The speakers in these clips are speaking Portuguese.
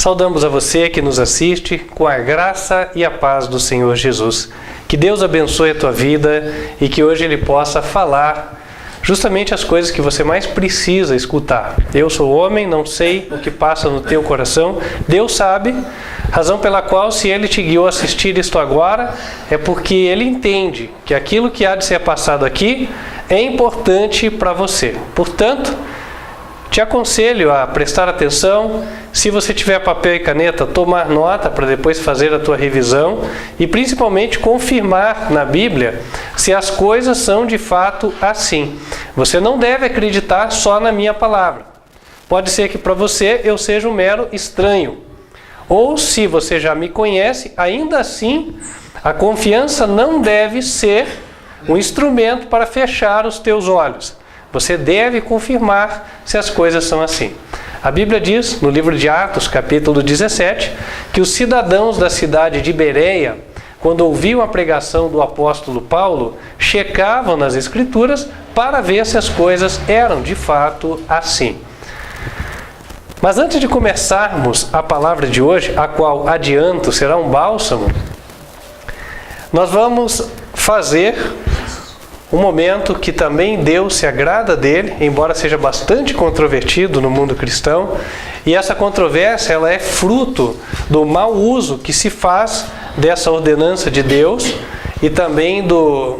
Saudamos a você que nos assiste com a graça e a paz do Senhor Jesus. Que Deus abençoe a tua vida e que hoje Ele possa falar justamente as coisas que você mais precisa escutar. Eu sou homem, não sei o que passa no teu coração. Deus sabe, razão pela qual, se Ele te guiou a assistir isto agora, é porque Ele entende que aquilo que há de ser passado aqui é importante para você. Portanto, te aconselho a prestar atenção. Se você tiver papel e caneta, tomar nota para depois fazer a tua revisão e principalmente confirmar na Bíblia se as coisas são de fato assim. Você não deve acreditar só na minha palavra. Pode ser que para você eu seja um mero estranho. Ou se você já me conhece, ainda assim a confiança não deve ser um instrumento para fechar os teus olhos. Você deve confirmar se as coisas são assim. A Bíblia diz, no livro de Atos, capítulo 17, que os cidadãos da cidade de Bereia, quando ouviam a pregação do apóstolo Paulo, checavam nas Escrituras para ver se as coisas eram de fato assim. Mas antes de começarmos a palavra de hoje, a qual adianto será um bálsamo, nós vamos fazer um momento que também Deus se agrada dele, embora seja bastante controvertido no mundo cristão, e essa controvérsia ela é fruto do mau uso que se faz dessa ordenança de Deus e também do,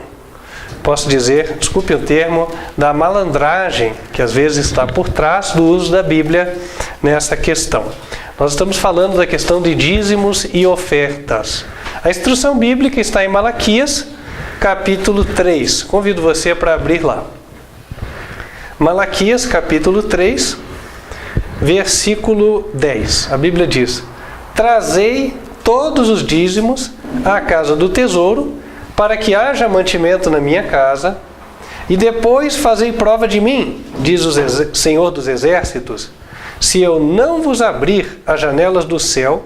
posso dizer, desculpe o termo, da malandragem que às vezes está por trás do uso da Bíblia nessa questão. Nós estamos falando da questão de dízimos e ofertas. A instrução bíblica está em Malaquias, capítulo 3. Convido você para abrir lá. Malaquias, capítulo 3, versículo 10. A Bíblia diz: Trazei todos os dízimos à casa do tesouro, para que haja mantimento na minha casa, e depois fazei prova de mim, diz o Senhor dos Exércitos, se eu não vos abrir as janelas do céu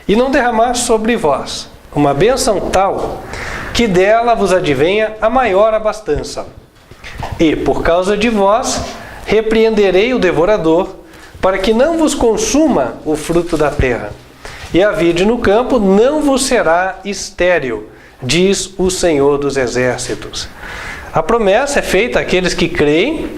e não derramar sobre vós uma bênção tal que dela vos advenha a maior abastança. E, por causa de vós, repreenderei o devorador, para que não vos consuma o fruto da terra. E a vide no campo não vos será estéril, diz o Senhor dos Exércitos. A promessa é feita àqueles que creem,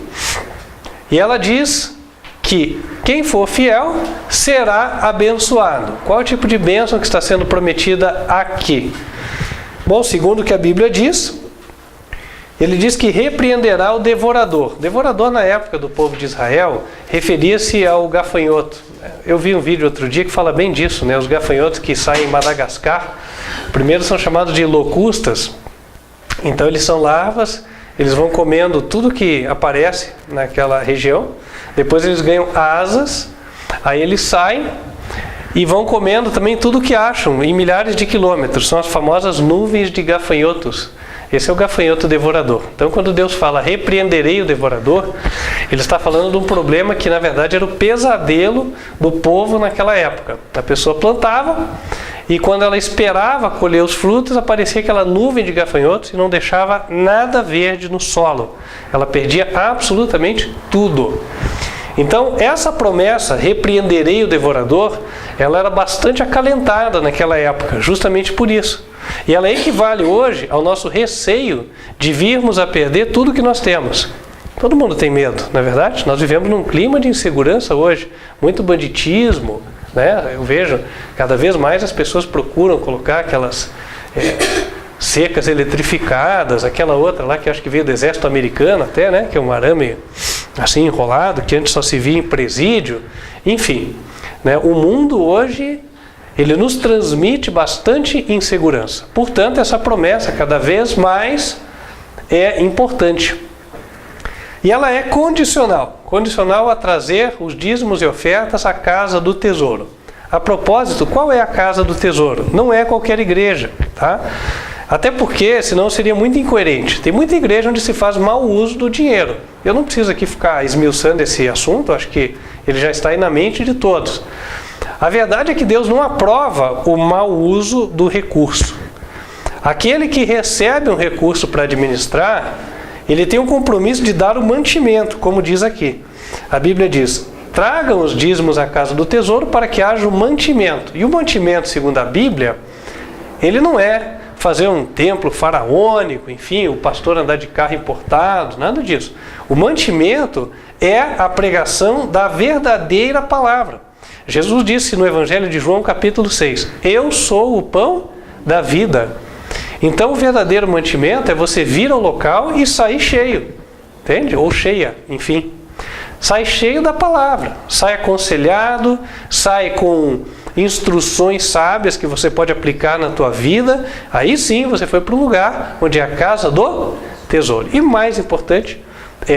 e ela diz que quem for fiel será abençoado. Qual é o tipo de bênção que está sendo prometida aqui? Bom, segundo o que a Bíblia diz, ele diz que repreenderá o devorador. Devorador, na época do povo de Israel, referia-se ao gafanhoto. Eu vi um vídeo outro dia que fala bem disso, né? Os gafanhotos que saem em Madagascar, primeiro são chamados de locustas. Então eles são larvas, eles vão comendo tudo que aparece naquela região. Depois eles ganham asas, aí eles saem e vão comendo também tudo que acham em milhares de quilômetros. São as famosas nuvens de gafanhotos. Esse é o gafanhoto devorador. Então, quando Deus fala repreenderei o devorador, Ele está falando de um problema que, na verdade, era o pesadelo do povo naquela época. A pessoa plantava e, quando ela esperava colher os frutos, aparecia aquela nuvem de gafanhotos e não deixava nada verde no solo. Ela perdia absolutamente tudo. Então, essa promessa, repreenderei o devorador, ela era bastante acalentada naquela época, justamente por isso. E ela equivale hoje ao nosso receio de virmos a perder tudo que nós temos. Todo mundo tem medo, não é verdade? Nós vivemos num clima de insegurança hoje, muito banditismo, né? Eu vejo cada vez mais as pessoas procuram colocar aquelas cercas eletrificadas, aquela outra lá que acho que veio do exército americano até, né? Que é um arame assim enrolado, que antes só se via em presídio. Enfim, né? O mundo hoje, ele nos transmite bastante insegurança. Portanto, essa promessa cada vez mais é importante. E ela é condicional. Condicional a trazer os dízimos e ofertas à casa do tesouro. A propósito, qual é a casa do tesouro? Não é qualquer igreja, tá? Até porque, senão seria muito incoerente. Tem muita igreja onde se faz mau uso do dinheiro. Eu não preciso aqui ficar esmiuçando esse assunto, acho que ele já está aí na mente de todos. A verdade é que Deus não aprova o mau uso do recurso. Aquele que recebe um recurso para administrar, ele tem um compromisso de dar o mantimento, como diz aqui. A Bíblia diz, tragam os dízimos à casa do tesouro para que haja o mantimento. E o mantimento, segundo a Bíblia, ele não é fazer um templo faraônico, enfim, o pastor andar de carro importado, nada disso. O mantimento é a pregação da verdadeira palavra. Jesus disse no Evangelho de João, capítulo 6, eu sou o pão da vida. Então o verdadeiro mantimento é você vir ao local e sair cheio, entende? Ou cheia, enfim. Sai cheio da palavra, sai aconselhado, sai com instruções sábias que você pode aplicar na tua vida. Aí sim você foi para um lugar onde é a casa do tesouro. E mais importante,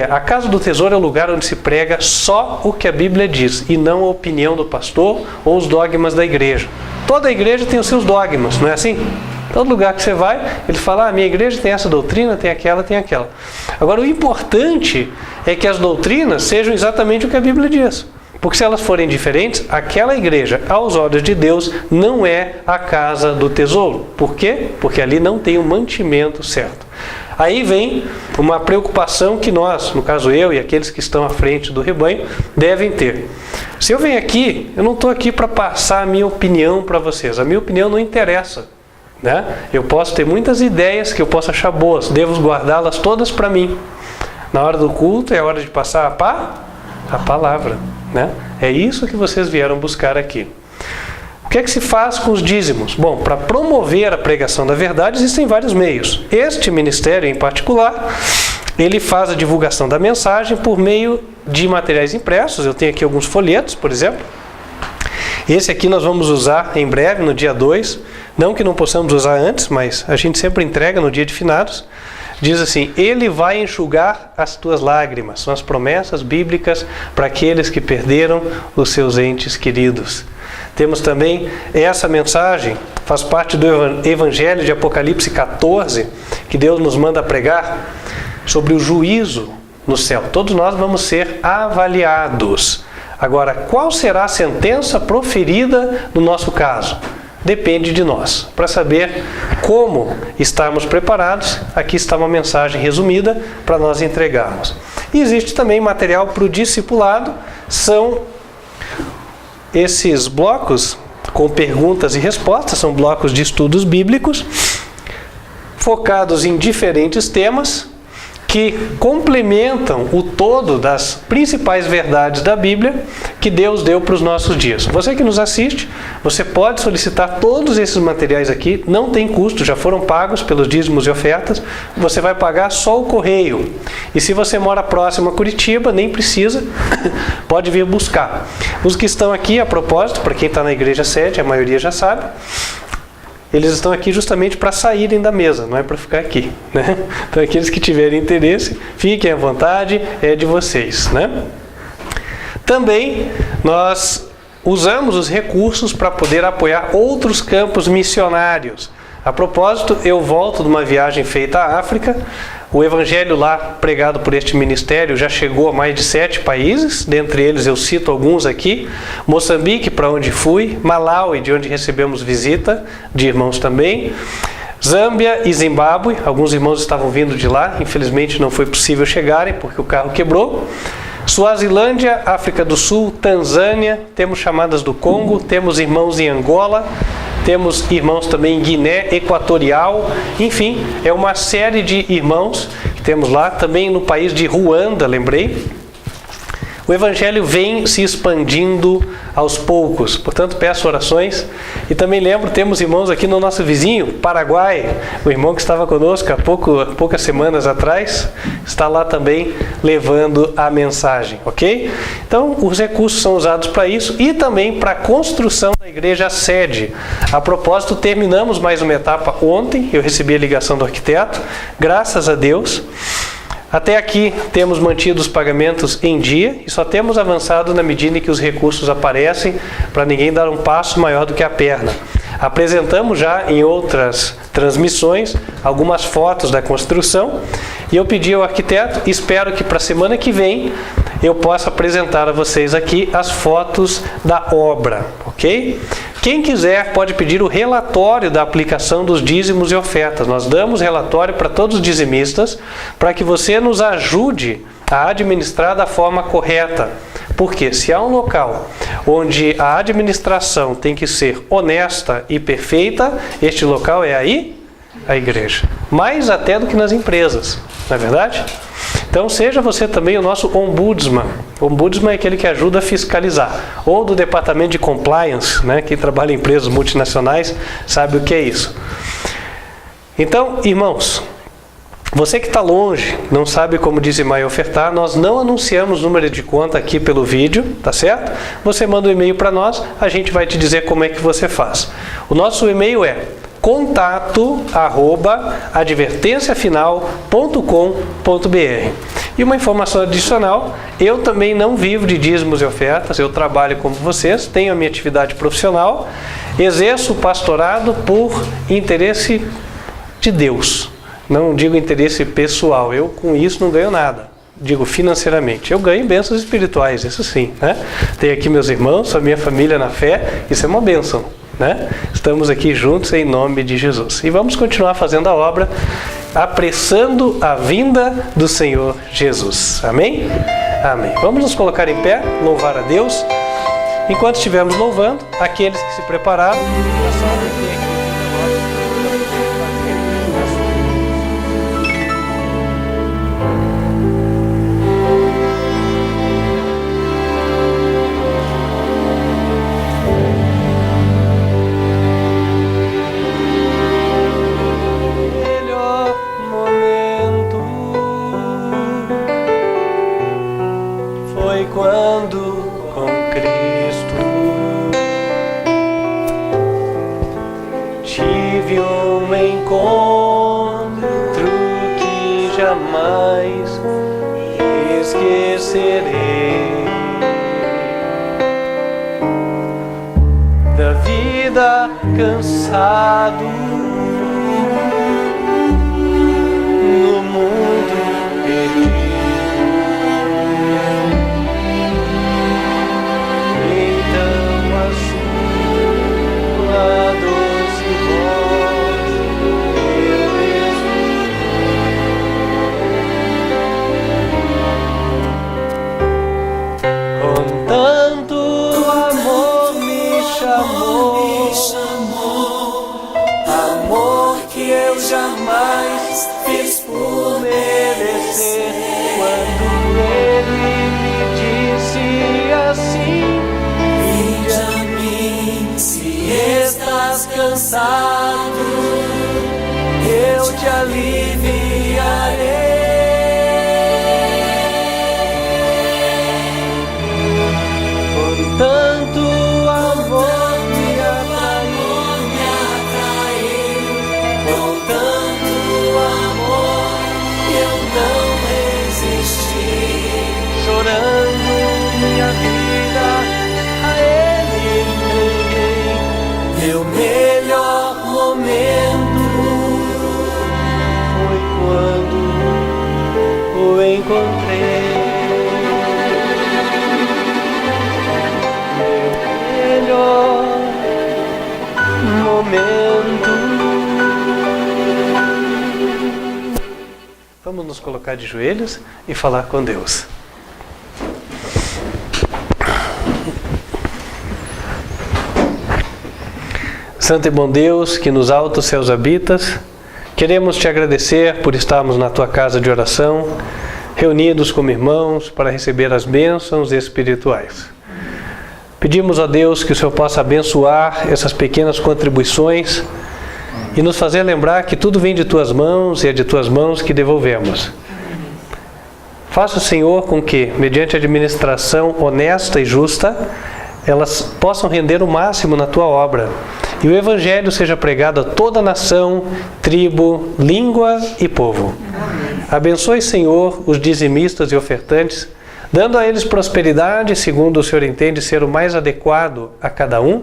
a casa do tesouro é o lugar onde se prega só o que a Bíblia diz e não a opinião do pastor ou os dogmas da igreja. Toda igreja tem os seus dogmas, não é assim? Todo lugar que você vai, ele fala, minha igreja tem essa doutrina, tem aquela, tem aquela. Agora, o importante é que as doutrinas sejam exatamente o que a Bíblia diz. Porque se elas forem diferentes, aquela igreja, aos olhos de Deus, não é a casa do tesouro. Por quê? Porque ali não tem o mantimento certo. Aí vem uma preocupação que nós, no caso eu e aqueles que estão à frente do rebanho, devem ter. Se eu venho aqui, eu não estou aqui para passar a minha opinião para vocês. A minha opinião não interessa. Né? Eu posso ter muitas ideias que eu posso achar boas, devo guardá-las todas para mim. Na hora do culto é hora de passar a palavra. Né? É isso que vocês vieram buscar aqui. O que é que se faz com os dízimos? Bom, para promover a pregação da verdade existem vários meios. Este ministério em particular, ele faz a divulgação da mensagem por meio de materiais impressos. Eu tenho aqui alguns folhetos, por exemplo. Esse aqui nós vamos usar em breve, no dia 2. Não que não possamos usar antes, mas a gente sempre entrega no dia de finados. Diz assim, ele vai enxugar as tuas lágrimas. São as promessas bíblicas para aqueles que perderam os seus entes queridos. Temos também essa mensagem, faz parte do Evangelho de Apocalipse 14, que Deus nos manda pregar sobre o juízo no céu. Todos nós vamos ser avaliados. Agora, qual será a sentença proferida no nosso caso? Depende de nós. Para saber como estarmos preparados, aqui está uma mensagem resumida para nós entregarmos. E existe também material para o discipulado, são esses blocos com perguntas e respostas, são blocos de estudos bíblicos, focados em diferentes temas, que complementam o todo das principais verdades da Bíblia que Deus deu para os nossos dias. Você que nos assiste, você pode solicitar todos esses materiais aqui, não tem custo, já foram pagos pelos dízimos e ofertas, você vai pagar só o correio. E se você mora próximo a Curitiba, nem precisa, pode vir buscar. Os que estão aqui, a propósito, para quem está na igreja sede, a maioria já sabe, eles estão aqui justamente para saírem da mesa, não é para ficar aqui. Né? Então, aqueles que tiverem interesse, fiquem à vontade, é de vocês. Né? Também, nós usamos os recursos para poder apoiar outros campos missionários. A propósito, eu volto de uma viagem feita à África. O evangelho lá, pregado por este ministério, já chegou a mais de 7 países. Dentre eles, eu cito alguns aqui. Moçambique, para onde fui. Malawi, de onde recebemos visita, de irmãos também. Zâmbia e Zimbábue. Alguns irmãos estavam vindo de lá. Infelizmente, não foi possível chegarem, porque o carro quebrou. Suazilândia, África do Sul, Tanzânia. Temos chamadas do Congo. Temos irmãos em Angola. Temos irmãos também em Guiné Equatorial, enfim, é uma série de irmãos que temos lá, também no país de Ruanda, lembrei. O Evangelho vem se expandindo aos poucos, portanto peço orações. E também lembro, temos irmãos aqui no nosso vizinho, Paraguai, o irmão que estava conosco há poucas semanas atrás, está lá também levando a mensagem, ok? Então, os recursos são usados para isso e também para a construção da igreja sede. A propósito, terminamos mais uma etapa ontem, eu recebi a ligação do arquiteto, graças a Deus. Até aqui temos mantido os pagamentos em dia e só temos avançado na medida em que os recursos aparecem para ninguém dar um passo maior do que a perna. Apresentamos já em outras transmissões algumas fotos da construção e eu pedi ao arquiteto, espero que para a semana que vem eu possa apresentar a vocês aqui as fotos da obra, ok? Quem quiser pode pedir o relatório da aplicação dos dízimos e ofertas. Nós damos relatório para todos os dizimistas para que você nos ajude a administrar da forma correta. Porque se há um local onde a administração tem que ser honesta e perfeita, este local é aí a igreja. Mais até do que nas empresas, não é verdade? Então seja você também o nosso ombudsman. Ombudsman é aquele que ajuda a fiscalizar. Ou do departamento de compliance, né? Quem trabalha em empresas multinacionais sabe o que é isso. Então, irmãos, você que está longe, não sabe como dizimar e ofertar, nós não anunciamos número de conta aqui pelo vídeo, tá certo? Você manda um e-mail para nós, a gente vai te dizer como é que você faz. O nosso e-mail é contato@advertenciafinal.com.br. E uma informação adicional, eu também não vivo de dízimos e ofertas, eu trabalho como vocês, tenho a minha atividade profissional, exerço o pastorado por interesse de Deus. Não digo interesse pessoal, eu com isso não ganho nada, digo financeiramente. Eu ganho bênçãos espirituais, isso sim, né? Tenho aqui meus irmãos, a minha família na fé, isso é uma bênção, né? Estamos aqui juntos em nome de Jesus. E vamos continuar fazendo a obra, apressando a vinda do Senhor Jesus. Amém? Amém. Vamos nos colocar em pé, louvar a Deus. Enquanto estivermos louvando, aqueles que se prepararam, quando com Cristo tive um encontro que jamais esquecerei. Da vida cansado no mundo perdido, jamais fiz por merecer. Quando ele me disse assim: vinde a mim, se estás cansado, eu te aliviarei. Com tanto amor me atraiu, com tanto amor eu não resisti, chorando minha vida a Ele entreguei. Meu melhor momento foi quando o encontrei. Meu melhor momento. Vamos nos colocar de joelhos e falar com Deus. Santo e bom Deus, que nos altos céus habitas, queremos te agradecer por estarmos na tua casa de oração, reunidos como irmãos para receber as bênçãos espirituais. Pedimos a Deus que o Senhor possa abençoar essas pequenas contribuições e nos fazer lembrar que tudo vem de tuas mãos e é de tuas mãos que devolvemos. Faça, Senhor, com que, mediante administração honesta e justa, elas possam render o máximo na tua obra e o Evangelho seja pregado a toda nação, tribo, língua e povo. Abençoe, Senhor, os dizimistas e ofertantes, dando a eles prosperidade, segundo o Senhor entende ser o mais adequado a cada um,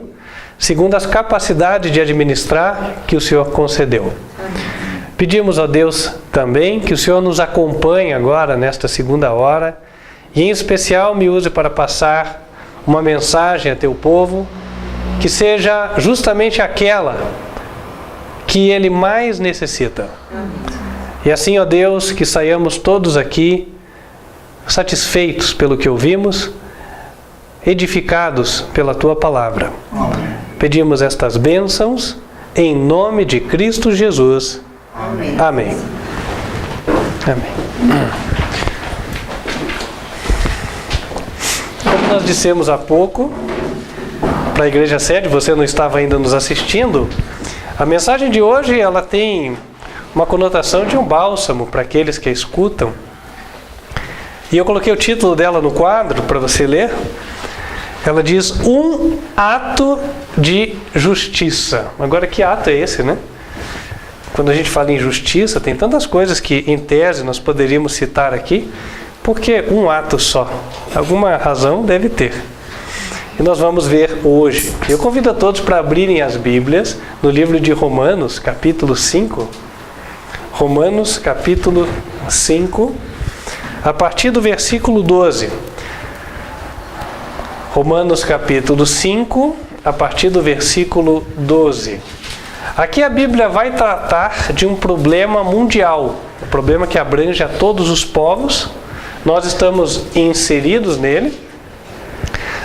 segundo as capacidades de administrar que o Senhor concedeu. Pedimos a Deus também que o Senhor nos acompanhe agora nesta segunda hora e em especial me use para passar uma mensagem a teu povo que seja justamente aquela que ele mais necessita. E assim, ó Deus, que saiamos todos aqui satisfeitos pelo que ouvimos, edificados pela Tua palavra. Amém. Pedimos estas bênçãos em nome de Cristo Jesus. Amém. Amém. Amém. Como nós dissemos há pouco, para a Igreja Sede, você não estava ainda nos assistindo, a mensagem de hoje ela tem uma conotação de um bálsamo para aqueles que a escutam. E eu coloquei o título dela no quadro para você ler. Ela diz: um ato de justiça. Agora, que ato é esse, né? Quando a gente fala em justiça, tem tantas coisas que, em tese, nós poderíamos citar aqui. Por que um ato só? Alguma razão deve ter. E nós vamos ver hoje. Eu convido a todos para abrirem as Bíblias no livro de Romanos, capítulo 5. Romanos, capítulo 5, a partir do versículo 12. Romanos, capítulo 5, a partir do versículo 12. Aqui a Bíblia vai tratar de um problema mundial, um problema que abrange a todos os povos. Nós estamos inseridos nele.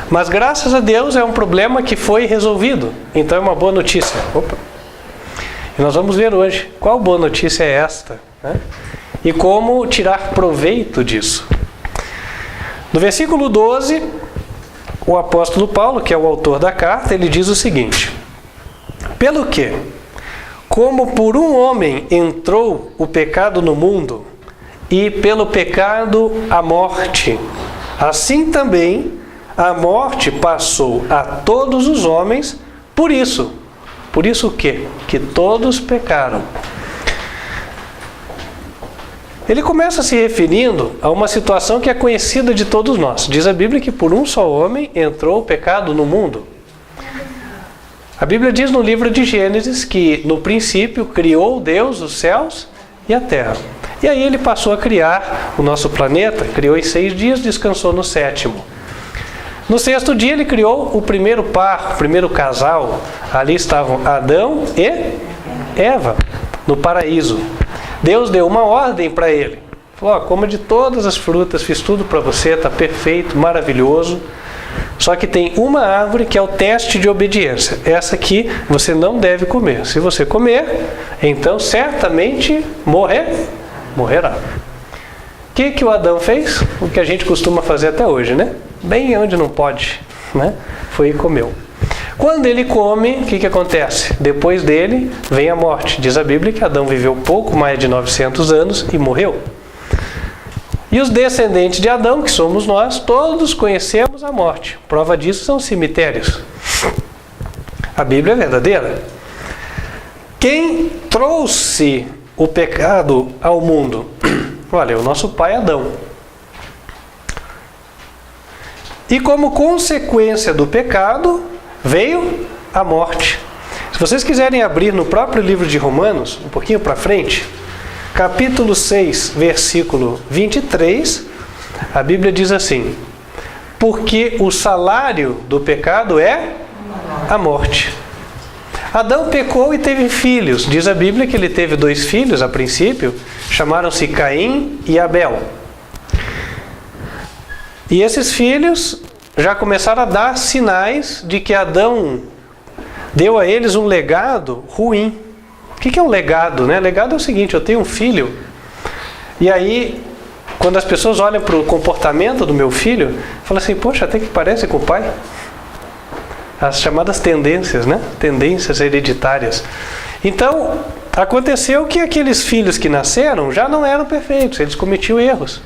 Mas graças a Deus é um problema que foi resolvido. Então é uma boa notícia. Opa. E nós vamos ver hoje qual boa notícia é esta, né? E como tirar proveito disso. No versículo 12, o apóstolo Paulo, que é o autor da carta, ele diz o seguinte: pelo que, como por um homem entrou o pecado no mundo, e pelo pecado a morte, assim também a morte passou a todos os homens, por isso o quê? Que todos pecaram. Ele começa se referindo a uma situação que é conhecida de todos nós. Diz a Bíblia que por um só homem entrou o pecado no mundo. A Bíblia diz no livro de Gênesis que no princípio criou Deus os céus e a terra. E aí ele passou a criar o nosso planeta, criou em 6 dias, descansou no 7º. No 6º dia ele criou o primeiro par, o primeiro casal. Ali estavam Adão e Eva, no paraíso. Deus deu uma ordem para ele. Falou: coma de todas as frutas, fiz tudo para você, está perfeito, maravilhoso. Só que tem uma árvore que é o teste de obediência. Essa aqui você não deve comer. Se você comer, então certamente morrerá. O que o Adão fez? O que a gente costuma fazer até hoje, né? Bem onde não pode, né? Foi e comeu. Quando ele come, o que acontece? Depois dele vem a morte. Diz a Bíblia que Adão viveu pouco mais de 900 anos e morreu. E os descendentes de Adão, que somos nós, todos conhecemos a morte. Prova disso são os cemitérios. A Bíblia é verdadeira. Quem trouxe o pecado ao mundo? Olha, o nosso pai Adão. E como consequência do pecado, veio a morte. Se vocês quiserem abrir no próprio livro de Romanos, um pouquinho para frente, capítulo 6, versículo 23, a Bíblia diz assim: porque o salário do pecado é a morte. Adão pecou e teve filhos. Diz a Bíblia que ele teve 2 filhos a princípio, chamaram-se Caim e Abel. E esses filhos já começaram a dar sinais de que Adão deu a eles um legado ruim. O que é um legado, né? Legado é o seguinte: eu tenho um filho, e aí, quando as pessoas olham para o comportamento do meu filho, falam assim: poxa, até que parece com o pai. As chamadas tendências, né? Tendências hereditárias. Então, aconteceu que aqueles filhos que nasceram já não eram perfeitos, eles cometiam erros.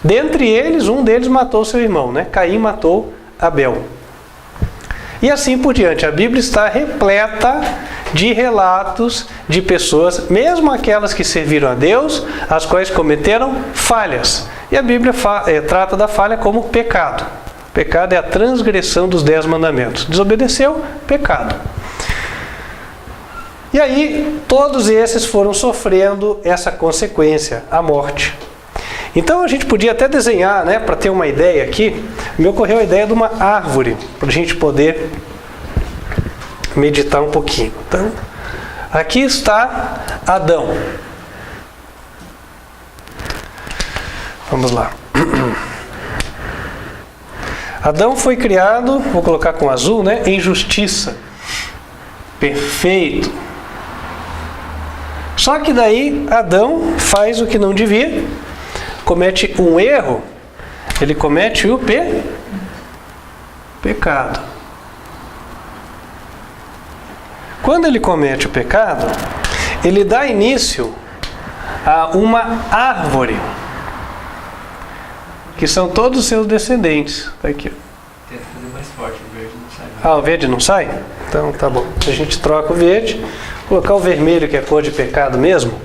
Dentre eles, um deles matou seu irmão, né? Caim matou Abel. E assim por diante. A Bíblia está repleta de relatos de pessoas, mesmo aquelas que serviram a Deus, as quais cometeram falhas. E a Bíblia trata da falha como pecado. Pecado é a transgressão dos 10 mandamentos. Desobedeceu, pecado. E aí, todos esses foram sofrendo essa consequência, a morte. Então a gente podia até desenhar, né, para ter uma ideia aqui. Me ocorreu a ideia de uma árvore, para a gente poder meditar um pouquinho. Então, aqui está Adão. Vamos lá. Adão foi criado, vou colocar com azul, né? Em justiça. Perfeito. Só que daí Adão faz o que não devia, comete um erro, ele comete o pecado. Quando ele comete o pecado, ele dá início a uma árvore, que são todos os seus descendentes. Tá aqui. Tenta fazer mais forte, o verde não sai. Ah, o verde não sai? Então tá bom. A gente troca o verde, colocar o vermelho, que é cor de pecado mesmo.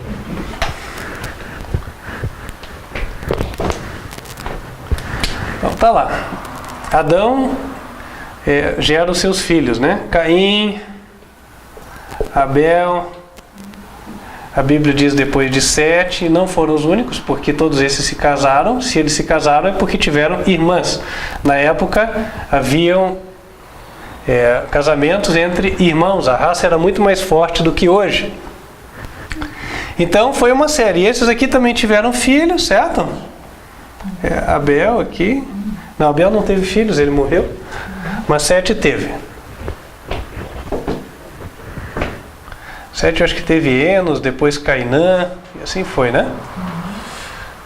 Então tá lá. Adão gera os seus filhos, né? Caim, Abel. A Bíblia diz depois de Sete, e não foram os únicos, porque todos esses se casaram. Se eles se casaram é porque tiveram irmãs. Na época haviam casamentos entre irmãos. A raça era muito mais forte do que hoje. Então foi uma série. E esses aqui também tiveram filhos, certo? Abel aqui. Não, Abel não teve filhos, ele morreu. Mas Sete teve. Sete eu acho que teve Enos, depois Cainã, e assim foi, né?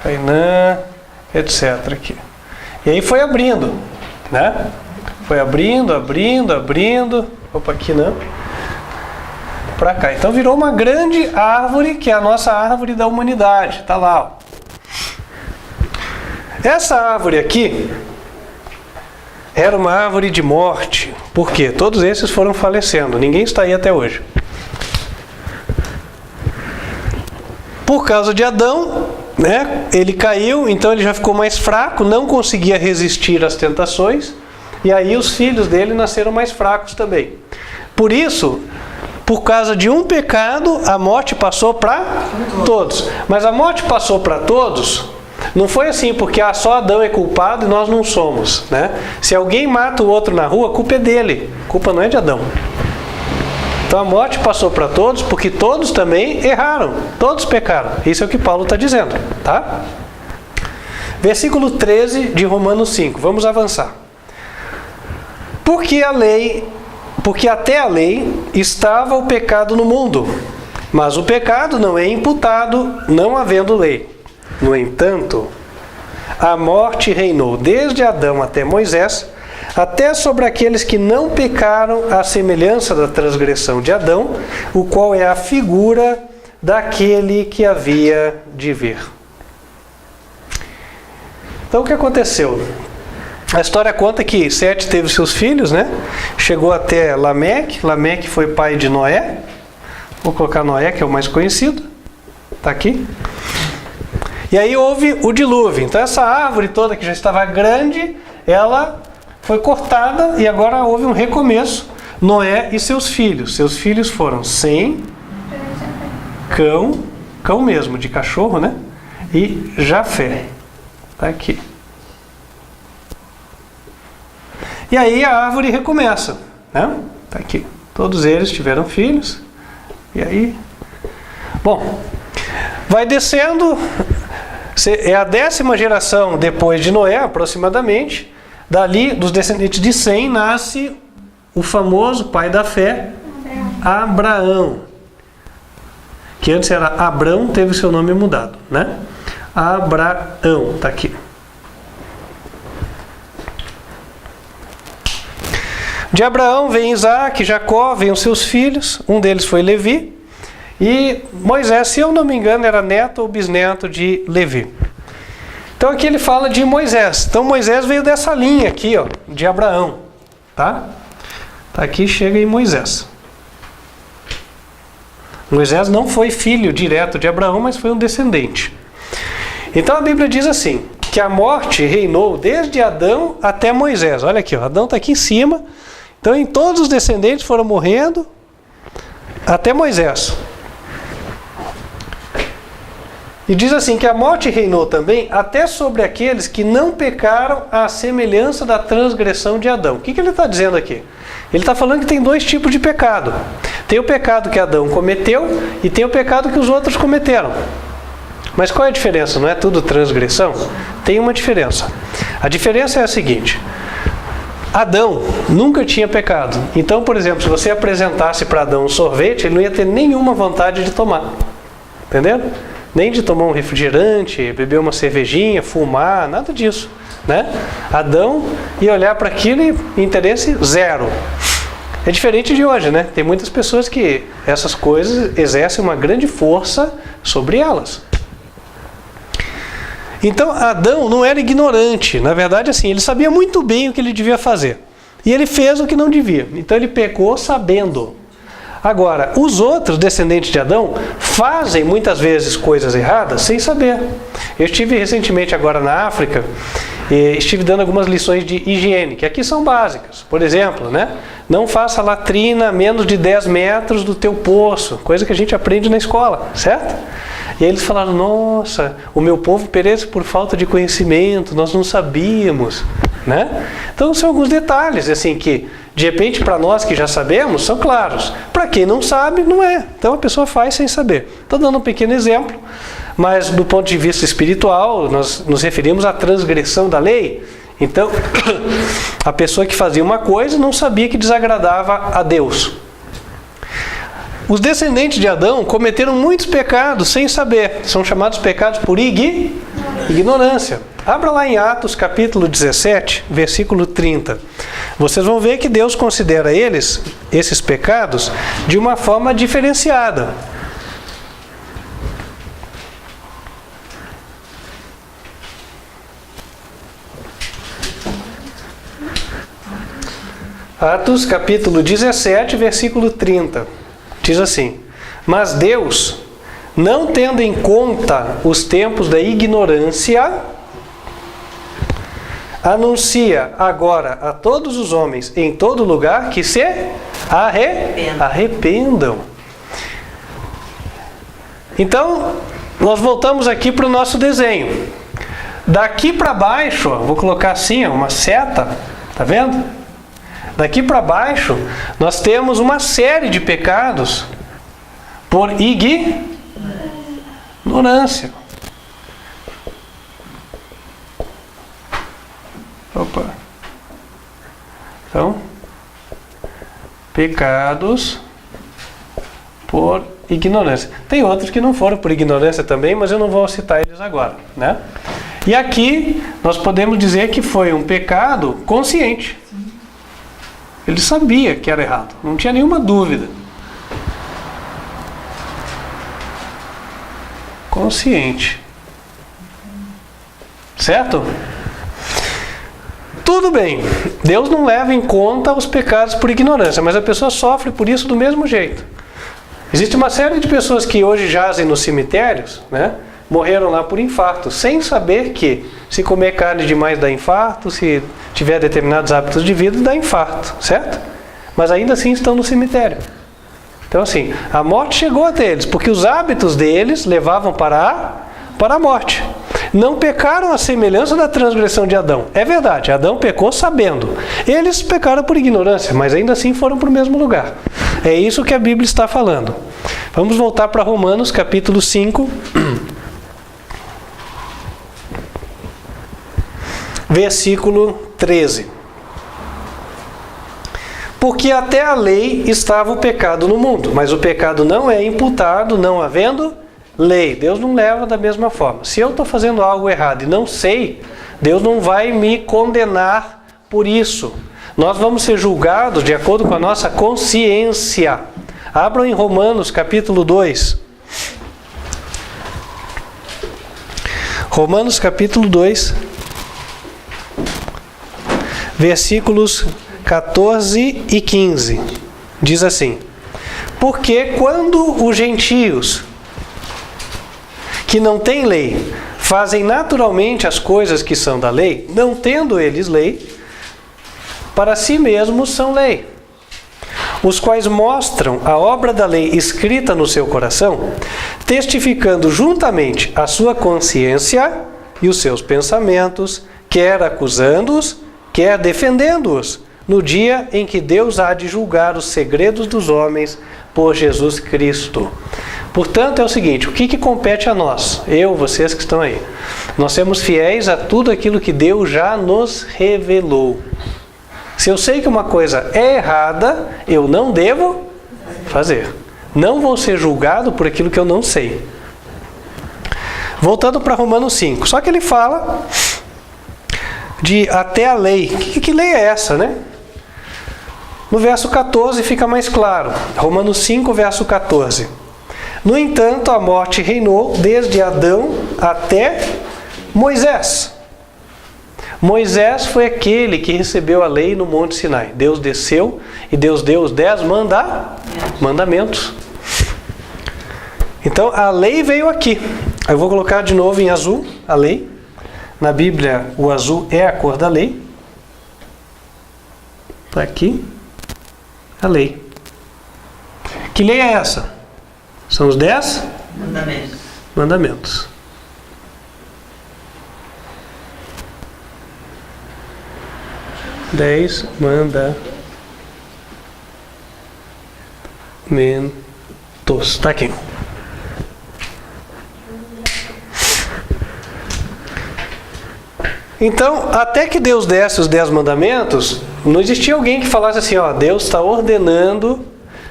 Cainã, etc. aqui. E aí foi abrindo, né? Foi abrindo. Opa, aqui não. Pra cá. Então virou uma grande árvore, que é a nossa árvore da humanidade. Tá lá, ó. Essa árvore aqui era uma árvore de morte. Por quê? Todos esses foram falecendo. Ninguém está aí até hoje. Por causa de Adão, né? Ele caiu, então ele já ficou mais fraco, não conseguia resistir às tentações, e aí os filhos dele nasceram mais fracos também. Por isso, por causa de um pecado, a morte passou para todos. Mas a morte passou para todos, não foi assim porque só Adão é culpado e nós não somos, né? Se alguém mata o outro na rua, a culpa é dele, a culpa não é de Adão. Então a morte passou para todos, porque todos também erraram, todos pecaram. Isso é o que Paulo está dizendo, tá? Versículo 13 de Romanos 5, vamos avançar. Porque até a lei estava o pecado no mundo, mas o pecado não é imputado, não havendo lei. No entanto, a morte reinou desde Adão até Moisés, até sobre aqueles que não pecaram à semelhança da transgressão de Adão, o qual é a figura daquele que havia de vir. Então o que aconteceu? A história conta que Sete teve seus filhos, né? Chegou até Lameque. Lameque foi pai de Noé. Vou colocar Noé, que é o mais conhecido. Está aqui. E aí houve o dilúvio. Então essa árvore toda que já estava grande, ela foi cortada e agora houve um recomeço. Noé e seus filhos. Seus filhos foram Sem, cão mesmo, de cachorro, né? E Jafé. Está aqui. E aí a árvore recomeça, né? Está aqui. Todos eles tiveram filhos. E aí... Bom, vai descendo. É a 10ª geração depois de Noé, aproximadamente. Dali, dos descendentes de Sem, nasce o famoso pai da fé, Abraão. Que antes era Abrão, teve seu nome mudado, né? Abraão, está aqui. De Abraão vem Isaac, Jacó, vem os seus filhos, um deles foi Levi, e Moisés, se eu não me engano, era neto ou bisneto de Levi. Então aqui ele fala de Moisés. Então Moisés veio dessa linha aqui, ó, de Abraão, tá? Tá aqui, chega em Moisés. Moisés não foi filho direto de Abraão, mas foi um descendente. Então a Bíblia diz assim, que a morte reinou desde Adão até Moisés. Olha aqui, ó, Adão está aqui em cima. Então em todos os descendentes foram morrendo até Moisés. E diz assim, que a morte reinou também até sobre aqueles que não pecaram à semelhança da transgressão de Adão. O que ele está dizendo aqui? Ele está falando que tem dois tipos de pecado. Tem o pecado que Adão cometeu e tem o pecado que os outros cometeram. Mas qual é a diferença? Não é tudo transgressão? Tem uma diferença. A diferença é a seguinte. Adão nunca tinha pecado. Então, por exemplo, se você apresentasse para Adão um sorvete, ele não ia ter nenhuma vontade de tomar. Entendeu? Nem de tomar um refrigerante, beber uma cervejinha, fumar, nada disso, né? Adão ia olhar para aquilo e interesse zero. É diferente de hoje, né? Tem muitas pessoas que essas coisas exercem uma grande força sobre elas. Então, Adão não era ignorante. Na verdade, assim, ele sabia muito bem o que ele devia fazer. E ele fez o que não devia. Então, ele pecou sabendo. Agora, os outros descendentes de Adão fazem muitas vezes coisas erradas sem saber. Eu estive recentemente agora na África e estive dando algumas lições de higiene, que aqui são básicas. Por exemplo, né? Não faça latrina a menos de 10 metros do teu poço, coisa que a gente aprende na escola, certo? E aí eles falaram, nossa, o meu povo perece por falta de conhecimento, nós não sabíamos, né? Então são alguns detalhes, assim, que de repente para nós que já sabemos, são claros. Para quem não sabe, não é. Então a pessoa faz sem saber. Estou dando um pequeno exemplo, mas do ponto de vista espiritual, nós nos referimos à transgressão da lei. Então, a pessoa que fazia uma coisa não sabia que desagradava a Deus. Os descendentes de Adão cometeram muitos pecados sem saber. São chamados pecados por ignorância. Abra lá em Atos capítulo 17, versículo 30. Vocês vão ver que Deus considera esses pecados, de uma forma diferenciada. Atos capítulo 17, versículo 30. Diz assim: mas Deus, não tendo em conta os tempos da ignorância, anuncia agora a todos os homens em todo lugar que se arrependam. Então, nós voltamos aqui para o nosso desenho. Daqui para baixo, vou colocar assim, uma seta, tá vendo? Daqui para baixo, nós temos uma série de pecados por ignorância. Opa. Então, pecados por ignorância. Tem outros que não foram por ignorância também, mas eu não vou citar eles agora, né? E aqui nós podemos dizer que foi um pecado consciente. Ele sabia que era errado, não tinha nenhuma dúvida. Consciente. Certo? Tudo bem, Deus não leva em conta os pecados por ignorância, mas a pessoa sofre por isso do mesmo jeito. Existe uma série de pessoas que hoje jazem nos cemitérios, né? Morreram lá por infarto, sem saber que se comer carne demais dá infarto, se tiver determinados hábitos de vida dá infarto, certo? Mas ainda assim estão no cemitério. Então assim, a morte chegou até eles, porque os hábitos deles levavam para a morte. Não pecaram à semelhança da transgressão de Adão. É verdade, Adão pecou sabendo. Eles pecaram por ignorância, mas ainda assim foram para o mesmo lugar. É isso que a Bíblia está falando. Vamos voltar para Romanos capítulo 5. Versículo 13. Porque até a lei estava o pecado no mundo, mas o pecado não é imputado, não havendo lei. Deus não leva da mesma forma. Se eu estou fazendo algo errado e não sei, Deus não vai me condenar por isso. Nós vamos ser julgados de acordo com a nossa consciência. Abram em Romanos capítulo 2. Romanos capítulo 2. Versículos 14 e 15. Diz assim: porque quando os gentios, que não têm lei, fazem naturalmente as coisas que são da lei, não tendo eles lei, para si mesmos são lei, os quais mostram a obra da lei escrita no seu coração, testificando juntamente a sua consciência e os seus pensamentos, quer acusando-os, quer defendendo-os, no dia em que Deus há de julgar os segredos dos homens por Jesus Cristo. Portanto, é o seguinte, o que compete a nós? Eu, vocês que estão aí. Nós sermos fiéis a tudo aquilo que Deus já nos revelou. Se eu sei que uma coisa é errada, eu não devo fazer. Não vou ser julgado por aquilo que eu não sei. Voltando para Romanos 5. Só que ele fala de até a lei. Que lei é essa, né? No verso 14 fica mais claro. Romanos 5, verso 14. No entanto, a morte reinou desde Adão até Moisés. Moisés foi aquele que recebeu a lei no Monte Sinai. Deus desceu e Deus deu os 10 mandamentos. Então, a lei veio aqui. Eu vou colocar de novo em azul a lei. Na Bíblia, o azul é a cor da lei. Está aqui a lei. Que lei é essa? São os 10 mandamentos. 10 mandamentos. Está aqui. Então, até que Deus desse os 10 mandamentos, não existia alguém que falasse assim, ó, Deus está ordenando,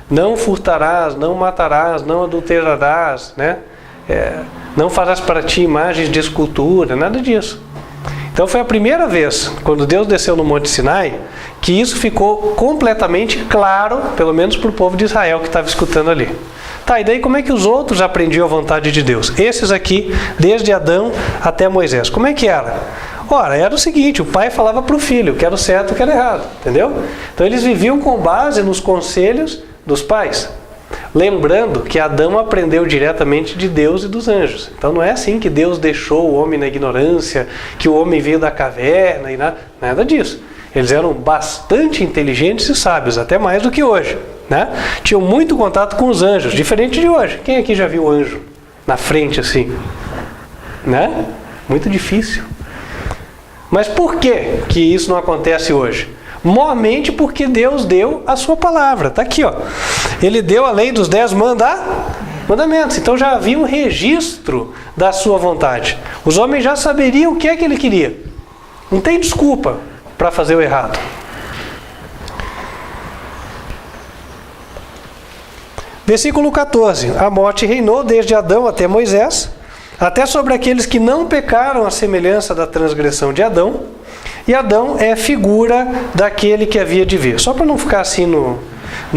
não furtarás, não matarás, não adulterarás, né? Não farás para ti imagens de escultura, nada disso. Então foi a primeira vez, quando Deus desceu no Monte Sinai, que isso ficou completamente claro, pelo menos para o povo de Israel que estava escutando ali. Tá, e daí como é que os outros aprendiam a vontade de Deus? Esses aqui, desde Adão até Moisés. Como é que era? Ora, era o seguinte, o pai falava para o filho, que era o certo, que era errado, entendeu? Então eles viviam com base nos conselhos dos pais. Lembrando que Adão aprendeu diretamente de Deus e dos anjos. Então não é assim que Deus deixou o homem na ignorância, que o homem veio da caverna e nada disso. Eles eram bastante inteligentes e sábios, até mais do que hoje, né? Tinham muito contato com os anjos, diferente de hoje. Quem aqui já viu anjo na frente assim? Né? Muito difícil. Mas por que isso não acontece hoje? Mormente porque Deus deu a sua palavra. Está aqui, ó. Ele deu a lei dos 10 mandamentos. Então já havia um registro da sua vontade. Os homens já saberiam o que é que ele queria. Não tem desculpa para fazer o errado. Versículo 14. A morte reinou desde Adão até Moisés, até sobre aqueles que não pecaram à semelhança da transgressão de Adão. E Adão é figura daquele que havia de vir. Só para não ficar assim no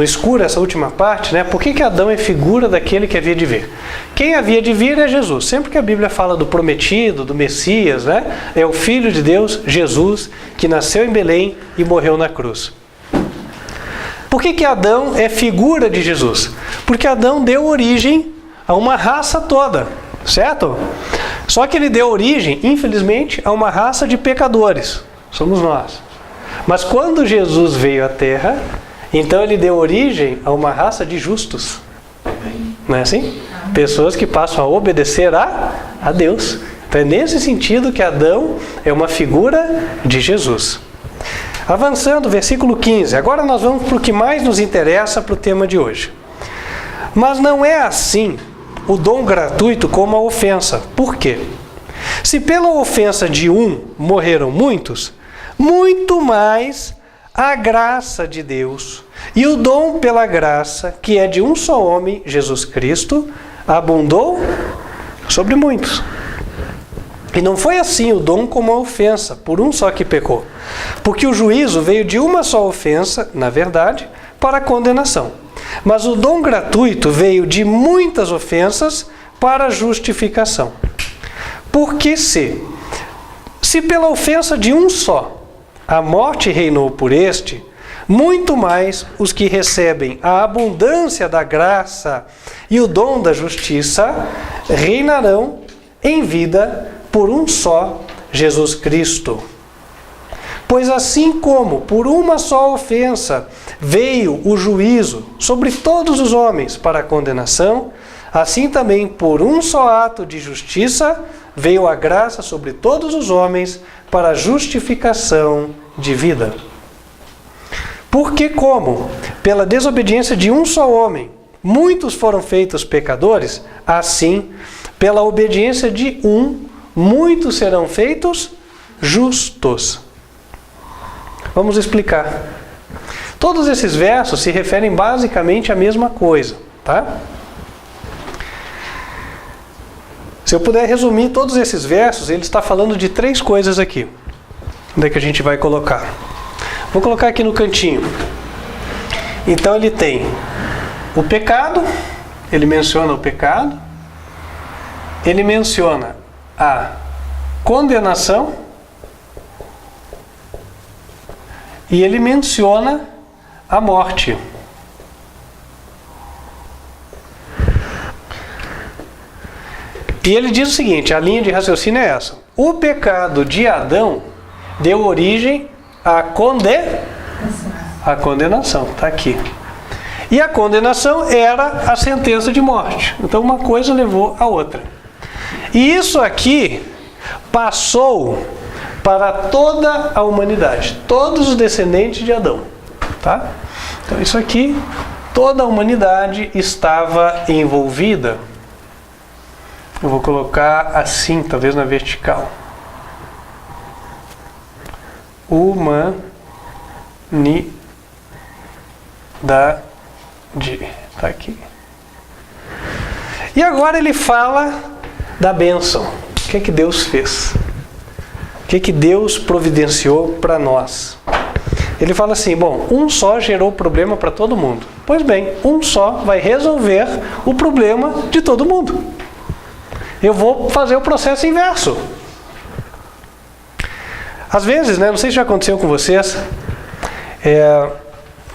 escuro essa última parte, né? Por que Adão é figura daquele que havia de vir? Quem havia de vir é Jesus. Sempre que a Bíblia fala do prometido, do Messias, né? É o Filho de Deus, Jesus, que nasceu em Belém e morreu na cruz. Por que Adão é figura de Jesus? Porque Adão deu origem a uma raça toda, certo? Só que ele deu origem, infelizmente, a uma raça de pecadores. Somos nós. Mas quando Jesus veio à Terra, então ele deu origem a uma raça de justos. Não é assim? Pessoas que passam a obedecer a Deus. Então é nesse sentido que Adão é uma figura de Jesus. Avançando, versículo 15. Agora nós vamos para o que mais nos interessa para o tema de hoje. Mas não é assim o dom gratuito como a ofensa. Por quê? Se pela ofensa de um morreram muitos, muito mais a graça de Deus e o dom pela graça, que é de um só homem, Jesus Cristo, abundou sobre muitos. E não foi assim o dom como a ofensa, por um só que pecou. Porque o juízo veio de uma só ofensa, na verdade, para a condenação. Mas o dom gratuito veio de muitas ofensas para a justificação. Porque se pela ofensa de um só a morte reinou por este, muito mais os que recebem a abundância da graça e o dom da justiça reinarão em vida por um só Jesus Cristo. Pois assim como por uma só ofensa veio o juízo sobre todos os homens para a condenação, assim também por um só ato de justiça veio a graça sobre todos os homens para a justificação de vida. Porque como, pela desobediência de um só homem, muitos foram feitos pecadores, assim, pela obediência de um, muitos serão feitos justos. Vamos explicar. Todos esses versos se referem basicamente à mesma coisa, tá? Se eu puder resumir todos esses versos, ele está falando de 3 coisas aqui. Onde é que a gente vai colocar? Vou colocar aqui no cantinho. Então ele tem o pecado, ele menciona o pecado, ele menciona a condenação e ele menciona a morte. E ele diz o seguinte, a linha de raciocínio é essa. O pecado de Adão deu origem à condenação. Está aqui. E a condenação era a sentença de morte. Então uma coisa levou a outra. E isso aqui passou para toda a humanidade. Todos os descendentes de Adão. Tá? Então isso aqui, toda a humanidade estava envolvida. Eu vou colocar assim, talvez na vertical. Humanidade. Está aqui. E agora ele fala da bênção. O que é que Deus fez? O que é que Deus providenciou para nós? Ele fala assim, bom, um só gerou problema para todo mundo. Pois bem, um só vai resolver o problema de todo mundo. Eu vou fazer o processo inverso. Às vezes, né, não sei se já aconteceu com vocês,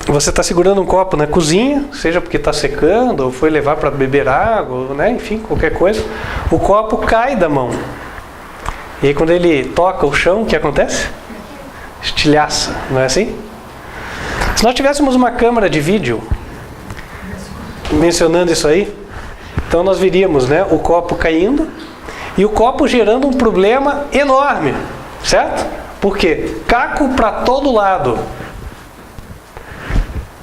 você está segurando um copo na cozinha, seja porque está secando, ou foi levar para beber água, ou, né, enfim, qualquer coisa, o copo cai da mão. E aí quando ele toca o chão, o que acontece? Estilhaça, não é assim? Se nós tivéssemos uma câmera de vídeo mencionando isso aí, então nós veríamos, né, o copo caindo e o copo gerando um problema enorme, certo? Por quê? Caco para todo lado.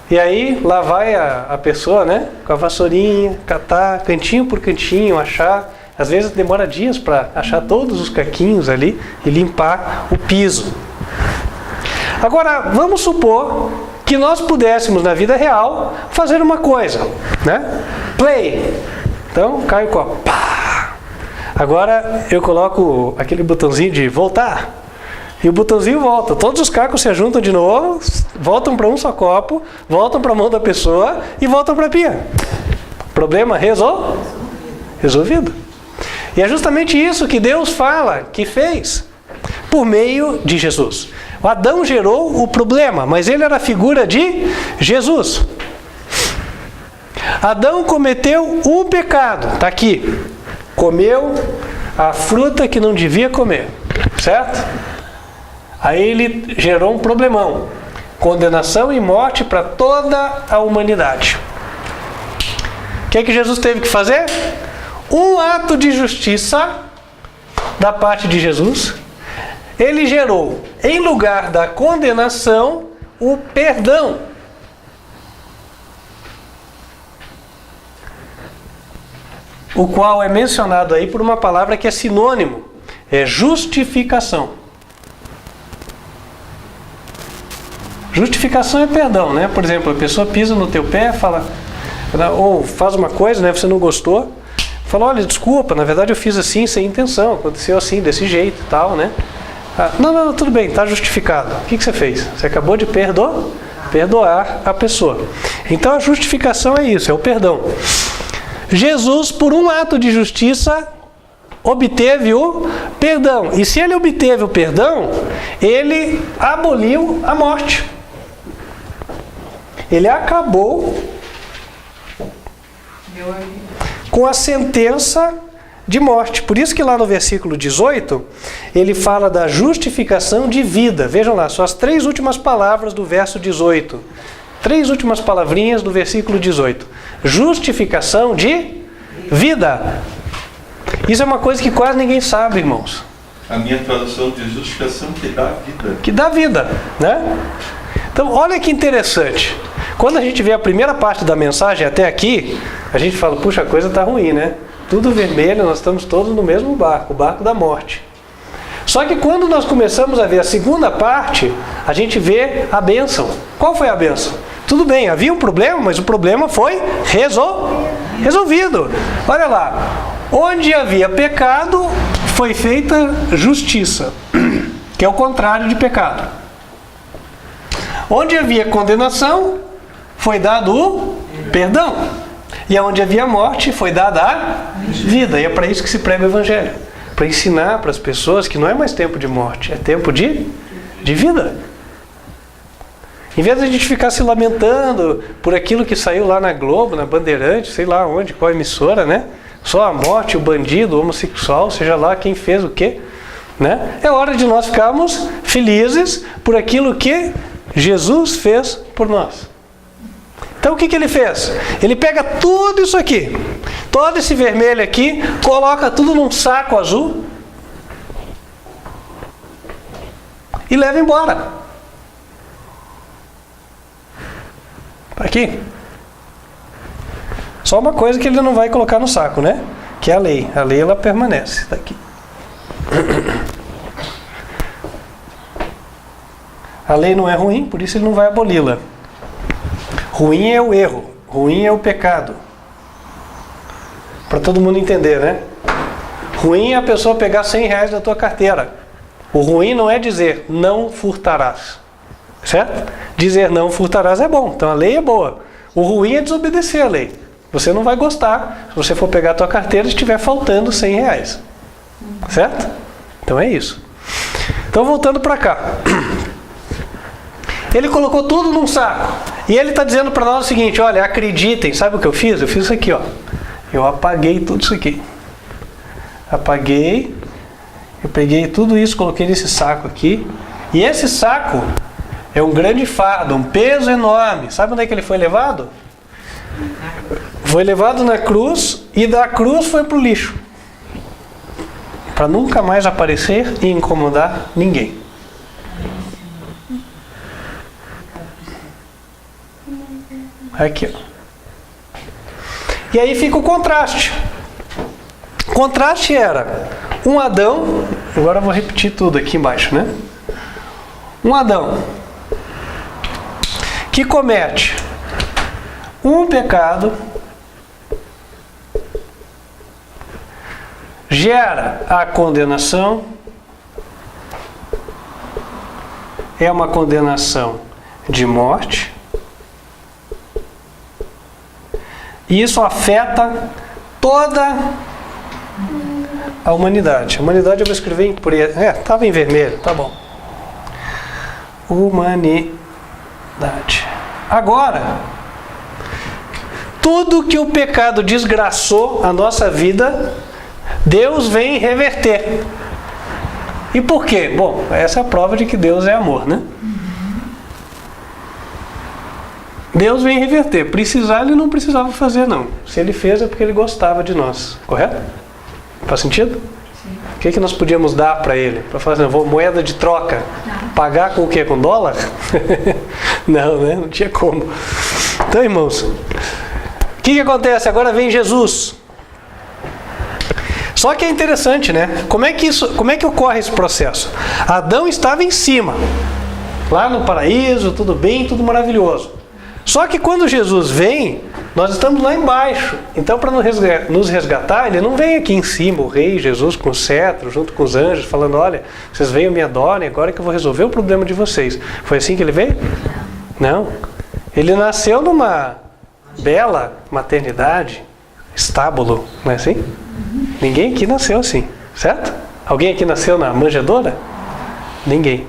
E aí lá vai a pessoa, né, com a vassourinha, catar cantinho por cantinho, achar. Às vezes demora dias para achar todos os caquinhos ali e limpar o piso. Agora, vamos supor que nós pudéssemos na vida real fazer uma coisa, né? Play. Então, cai o copo. Pá! Agora eu coloco aquele botãozinho de voltar. E o botãozinho volta. Todos os cacos se ajuntam de novo, voltam para um só copo, voltam para a mão da pessoa e voltam para a pia. Problema resolvido. E é justamente isso que Deus fala que fez por meio de Jesus. O Adão gerou o problema, mas ele era a figura de Jesus. Adão cometeu um pecado, está aqui. Comeu a fruta que não devia comer, certo? Aí ele gerou um problemão. Condenação e morte para toda a humanidade. O que é que Jesus teve que fazer? Um ato de justiça da parte de Jesus. Ele gerou, em lugar da condenação, o perdão. O qual é mencionado aí por uma palavra que é sinônimo. É justificação. Justificação é perdão, né? Por exemplo, a pessoa pisa no teu pé, fala, ou faz uma coisa, né? Você não gostou. Fala, olha, desculpa, na verdade eu fiz assim sem intenção, aconteceu assim, desse jeito e tal, né? Ah, não, tudo bem, está justificado. O que você fez? Você acabou de perdoar a pessoa. Então a justificação é isso, é o perdão. Jesus, por um ato de justiça, obteve o perdão. E se ele obteve o perdão, ele aboliu a morte. Ele acabou com a sentença de morte. Por isso que lá no versículo 18, ele fala da justificação de vida. Vejam lá, são as 3 últimas palavras do verso 18. 3 últimas palavrinhas do versículo 18. Justificação de vida. Isso é uma coisa que quase ninguém sabe, irmãos. A minha tradução diz justificação que dá vida. Que dá vida, né? Então, olha que interessante. Quando a gente vê a primeira parte da mensagem até aqui, a gente fala, puxa, a coisa está ruim, né? Tudo vermelho, nós estamos todos no mesmo barco, o barco da morte. Só que quando nós começamos a ver a segunda parte, a gente vê a bênção. Qual foi a bênção? Tudo bem, havia um problema, mas o problema foi resolvido. Olha lá, onde havia pecado, foi feita justiça, que é o contrário de pecado. Onde havia condenação, foi dado o perdão. E onde havia morte, foi dada a vida. E é para isso que se prega o Evangelho. Para ensinar para as pessoas que não é mais tempo de morte, é tempo de vida. Em vez de a gente ficar se lamentando por aquilo que saiu lá na Globo, na Bandeirante, sei lá onde, qual emissora, né? Só a morte, o bandido, o homossexual, seja lá quem fez o quê, né? É hora de nós ficarmos felizes por aquilo que Jesus fez por nós. Então o que ele fez? Ele pega tudo isso aqui, todo esse vermelho aqui, coloca tudo num saco azul e leva embora. Aqui. Só uma coisa que ele não vai colocar no saco, né? Que é a lei. A lei, ela permanece. Está aqui. A lei não é ruim, por isso ele não vai aboli-la. Ruim é o erro. Ruim é o pecado. Para todo mundo entender, né? Ruim é a pessoa pegar R$100 da tua carteira. O ruim não é dizer não furtarás. Certo? Dizer não furtarás é bom. Então a lei é boa. O ruim é desobedecer a lei. Você não vai gostar se você for pegar a tua carteira e estiver faltando R$100. Certo? Então é isso. Então voltando para cá. Ele colocou tudo num saco. E ele está dizendo para nós o seguinte, olha, acreditem. Sabe o que eu fiz? Eu fiz isso aqui, ó. Eu apaguei tudo isso aqui. Apaguei. Eu peguei tudo isso, coloquei nesse saco aqui. E esse saco é um grande fardo, um peso enorme. Sabe onde é que ele foi levado? Foi levado na cruz e da cruz foi para o lixo. Para nunca mais aparecer e incomodar ninguém. Aqui, ó. E aí fica o contraste. O contraste era um Adão, agora eu vou repetir tudo aqui embaixo, né? Um Adão que comete um pecado, gera a condenação, é uma condenação de morte, e isso afeta toda a humanidade. A humanidade eu vou escrever em preto. Estava em vermelho, tá bom. Humanidade. Agora, tudo que o pecado desgraçou a nossa vida, Deus vem reverter. E por quê? Bom, essa é a prova de que Deus é amor, né? Deus vem reverter. Precisar, ele não precisava fazer, não. Se ele fez, é porque ele gostava de nós. Correto? Faz sentido? Sim. O que nós podíamos dar para ele? Para falar assim, moeda de troca. Não. Pagar com o quê? Com dólar? Não, né? Não tinha como. Então, irmãos, o que acontece? Agora vem Jesus. Só que é interessante, né? Como é que ocorre esse processo? Adão estava em cima. Lá no paraíso, tudo bem, tudo maravilhoso. Só que quando Jesus vem, nós estamos lá embaixo. Então, para nos resgatar, ele não vem aqui em cima, o rei Jesus com o cetro, junto com os anjos, falando, olha, vocês venham me adorem, agora que eu vou resolver o problema de vocês. Foi assim que ele veio? Não. Ele nasceu numa bela maternidade, estábulo, não é assim? Ninguém aqui nasceu assim, certo? Alguém aqui nasceu na manjedoura? Ninguém.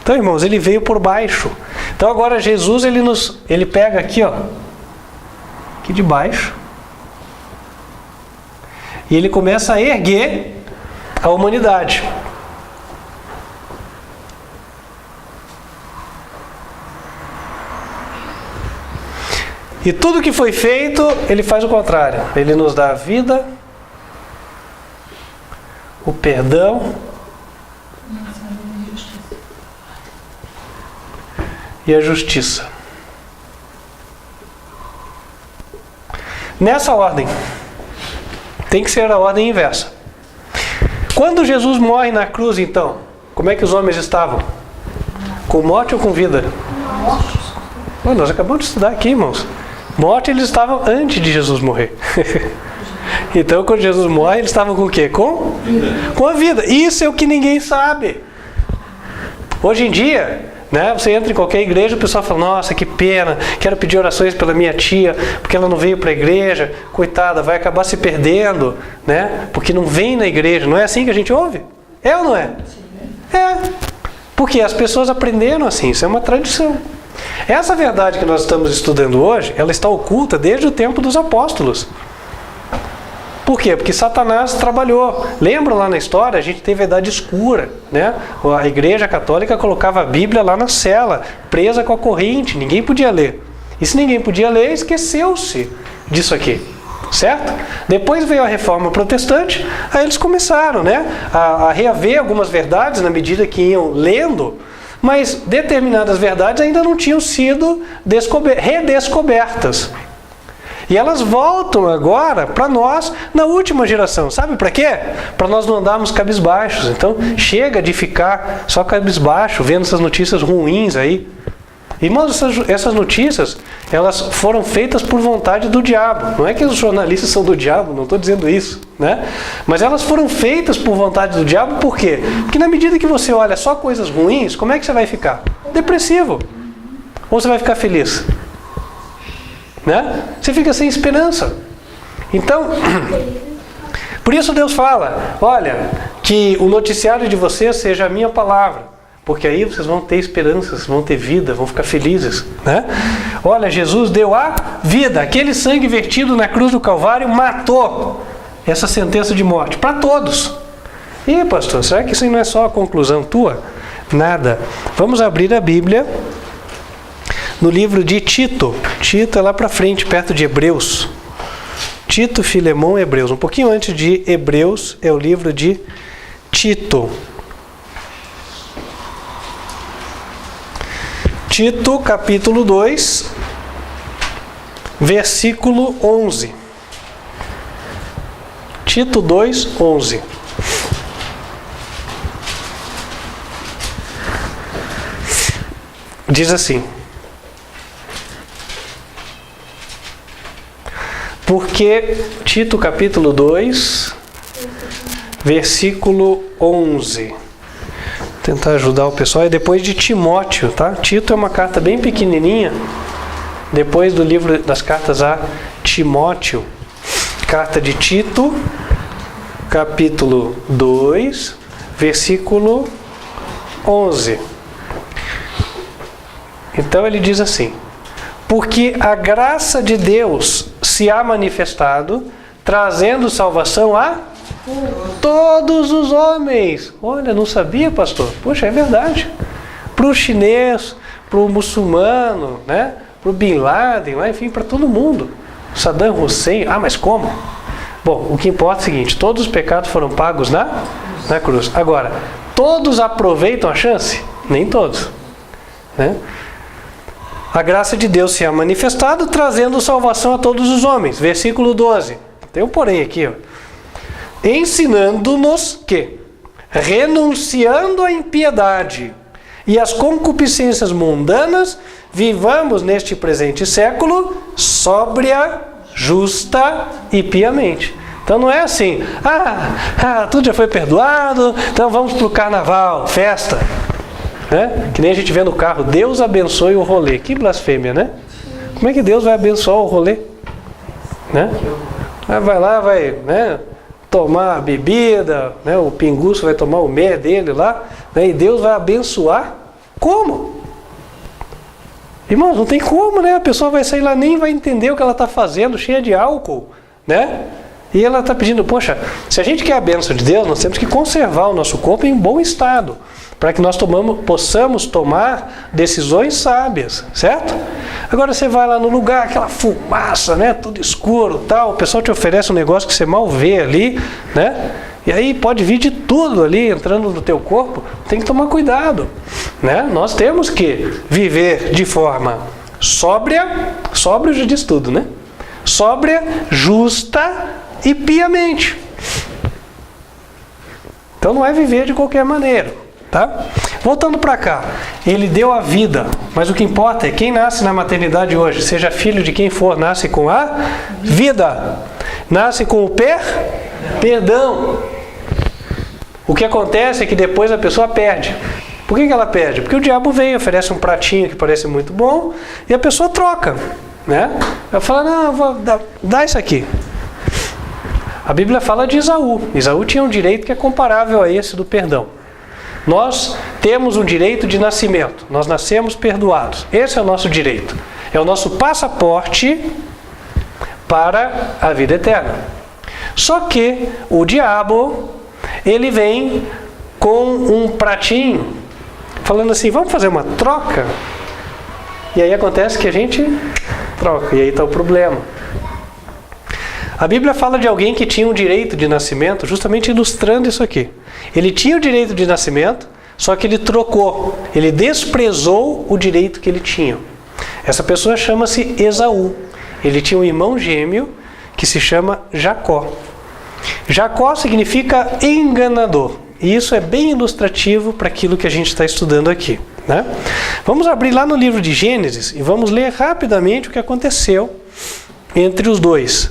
Então, irmãos, ele veio por baixo. Então agora Jesus, ele pega aqui, ó, aqui de baixo, e ele começa a erguer a humanidade. E tudo que foi feito, ele faz o contrário. Ele nos dá a vida, o perdão e a justiça. Nessa ordem. Tem que ser a ordem inversa. Quando Jesus morre na cruz, então, como é que os homens estavam? Com morte ou com vida? Pô, nós acabamos de estudar aqui, irmãos. Morte eles estavam antes de Jesus morrer. Então, quando Jesus morre, eles estavam com o quê? Com a vida. Isso é o que ninguém sabe. Hoje em dia, né, você entra em qualquer igreja, o pessoal fala, nossa, que pena, quero pedir orações pela minha tia, porque ela não veio para a igreja, coitada, vai acabar se perdendo, né, porque não vem na igreja. Não é assim que a gente ouve? É ou não é? É. Porque as pessoas aprenderam assim, isso é uma tradição. Essa verdade que nós estamos estudando hoje, ela está oculta desde o tempo dos apóstolos. Por quê? Porque Satanás trabalhou. Lembra lá na história, a gente teve a idade escura, né? A igreja católica colocava a Bíblia lá na cela, presa com a corrente, ninguém podia ler. E se ninguém podia ler, esqueceu-se disso aqui, certo? Depois veio a reforma protestante, aí eles começaram, né, a reaver algumas verdades na medida que iam lendo, mas determinadas verdades ainda não tinham sido redescobertas. E elas voltam agora para nós na última geração. Sabe para quê? Para nós não andarmos cabisbaixos. Então, chega de ficar só cabisbaixo, vendo essas notícias ruins aí. Irmãos, essas notícias, elas foram feitas por vontade do diabo. Não é que os jornalistas são do diabo, não estou dizendo isso, né? Mas elas foram feitas por vontade do diabo, por quê? Porque na medida que você olha só coisas ruins, como é que você vai ficar? Depressivo. Ou você vai ficar feliz? Né? Você fica sem esperança. Então, por isso Deus fala, olha, que o noticiário de vocês seja a minha palavra, porque aí vocês vão ter esperança, vocês vão ter vida, vão ficar felizes, né? Olha, Jesus deu a vida, aquele sangue vertido na cruz do Calvário matou essa sentença de morte para todos. E pastor, será que isso não é só a conclusão tua? Nada. Vamos abrir a Bíblia no livro de Tito. Tito é lá para frente, perto de Hebreus. Tito, Filemão, Hebreus. Um pouquinho antes de Hebreus é o livro de Tito. Tito, capítulo 2, versículo 11. Tito 2, 11. Diz assim: porque, Tito capítulo 2, versículo 11. Vou tentar ajudar o pessoal. É depois de Timóteo, tá? Tito é uma carta bem pequenininha. Depois do livro das cartas a Timóteo. Carta de Tito, capítulo 2, versículo 11. Então ele diz assim: porque a graça de Deus se há manifestado, trazendo salvação a todos os homens. Olha, não sabia, pastor? Poxa, é verdade. Para o chinês, para o muçulmano, né? Para o Bin Laden, enfim, para todo mundo. Saddam Hussein. Ah, mas como? Bom, o que importa é o seguinte: todos os pecados foram pagos na cruz. Agora, todos aproveitam a chance? Nem todos, né? A graça de Deus se é manifestado, trazendo salvação a todos os homens. Versículo 12. Tem um porém aqui, ó. Ensinando-nos que, renunciando à impiedade e às concupiscências mundanas, vivamos neste presente século sóbria, justa e piamente. Então não é assim, tudo já foi perdoado, então vamos para o carnaval, festa. Né? Que nem a gente vê no carro, Deus abençoe o rolê. Que blasfêmia, né? Como é que Deus vai abençoar o rolê? Né? Vai lá, vai, né, tomar bebida, né, o pinguço vai tomar o mé dele lá, né, e Deus vai abençoar. Como? Irmãos, não tem como, né? A pessoa vai sair lá, nem vai entender o que ela está fazendo, cheia de álcool, né? E ela está pedindo, poxa, se a gente quer a bênção de Deus, nós temos que conservar o nosso corpo em bom estado, para que nós possamos tomar decisões sábias, certo? Agora você vai lá no lugar, aquela fumaça, né, tudo escuro, tal, o pessoal te oferece um negócio que você mal vê ali, né? E aí pode vir de tudo ali entrando no teu corpo. Tem que tomar cuidado, né? Nós temos que viver de forma sóbria, sóbrio já diz tudo, né? Sóbria, justa e piamente. Então não é viver de qualquer maneira. Tá? Voltando para cá, ele deu a vida, mas o que importa é quem nasce na maternidade hoje, seja filho de quem for, nasce com a vida, nasce com o perdão. O que acontece é que depois a pessoa perde. Por que ela perde? Porque o diabo vem, oferece um pratinho que parece muito bom e a pessoa troca, né? Ela fala, não, vou dar isso aqui. A Bíblia fala de Esaú. Esaú tinha um direito que é comparável a esse do perdão. Nós temos um direito de nascimento. Nós nascemos perdoados. Esse é o nosso direito. É o nosso passaporte para a vida eterna. Só que o diabo, ele vem com um pratinho, falando assim, vamos fazer uma troca? E aí acontece que a gente troca. E aí está o problema. A Bíblia fala de alguém que tinha um direito de nascimento, justamente ilustrando isso aqui. Ele tinha o direito de nascimento, só que ele trocou, ele desprezou o direito que ele tinha. Essa pessoa chama-se Esaú. Ele tinha um irmão gêmeo que se chama Jacó. Jacó significa enganador. E isso é bem ilustrativo para aquilo que a gente está estudando aqui, né? Vamos abrir lá no livro de Gênesis e vamos ler rapidamente o que aconteceu entre os dois.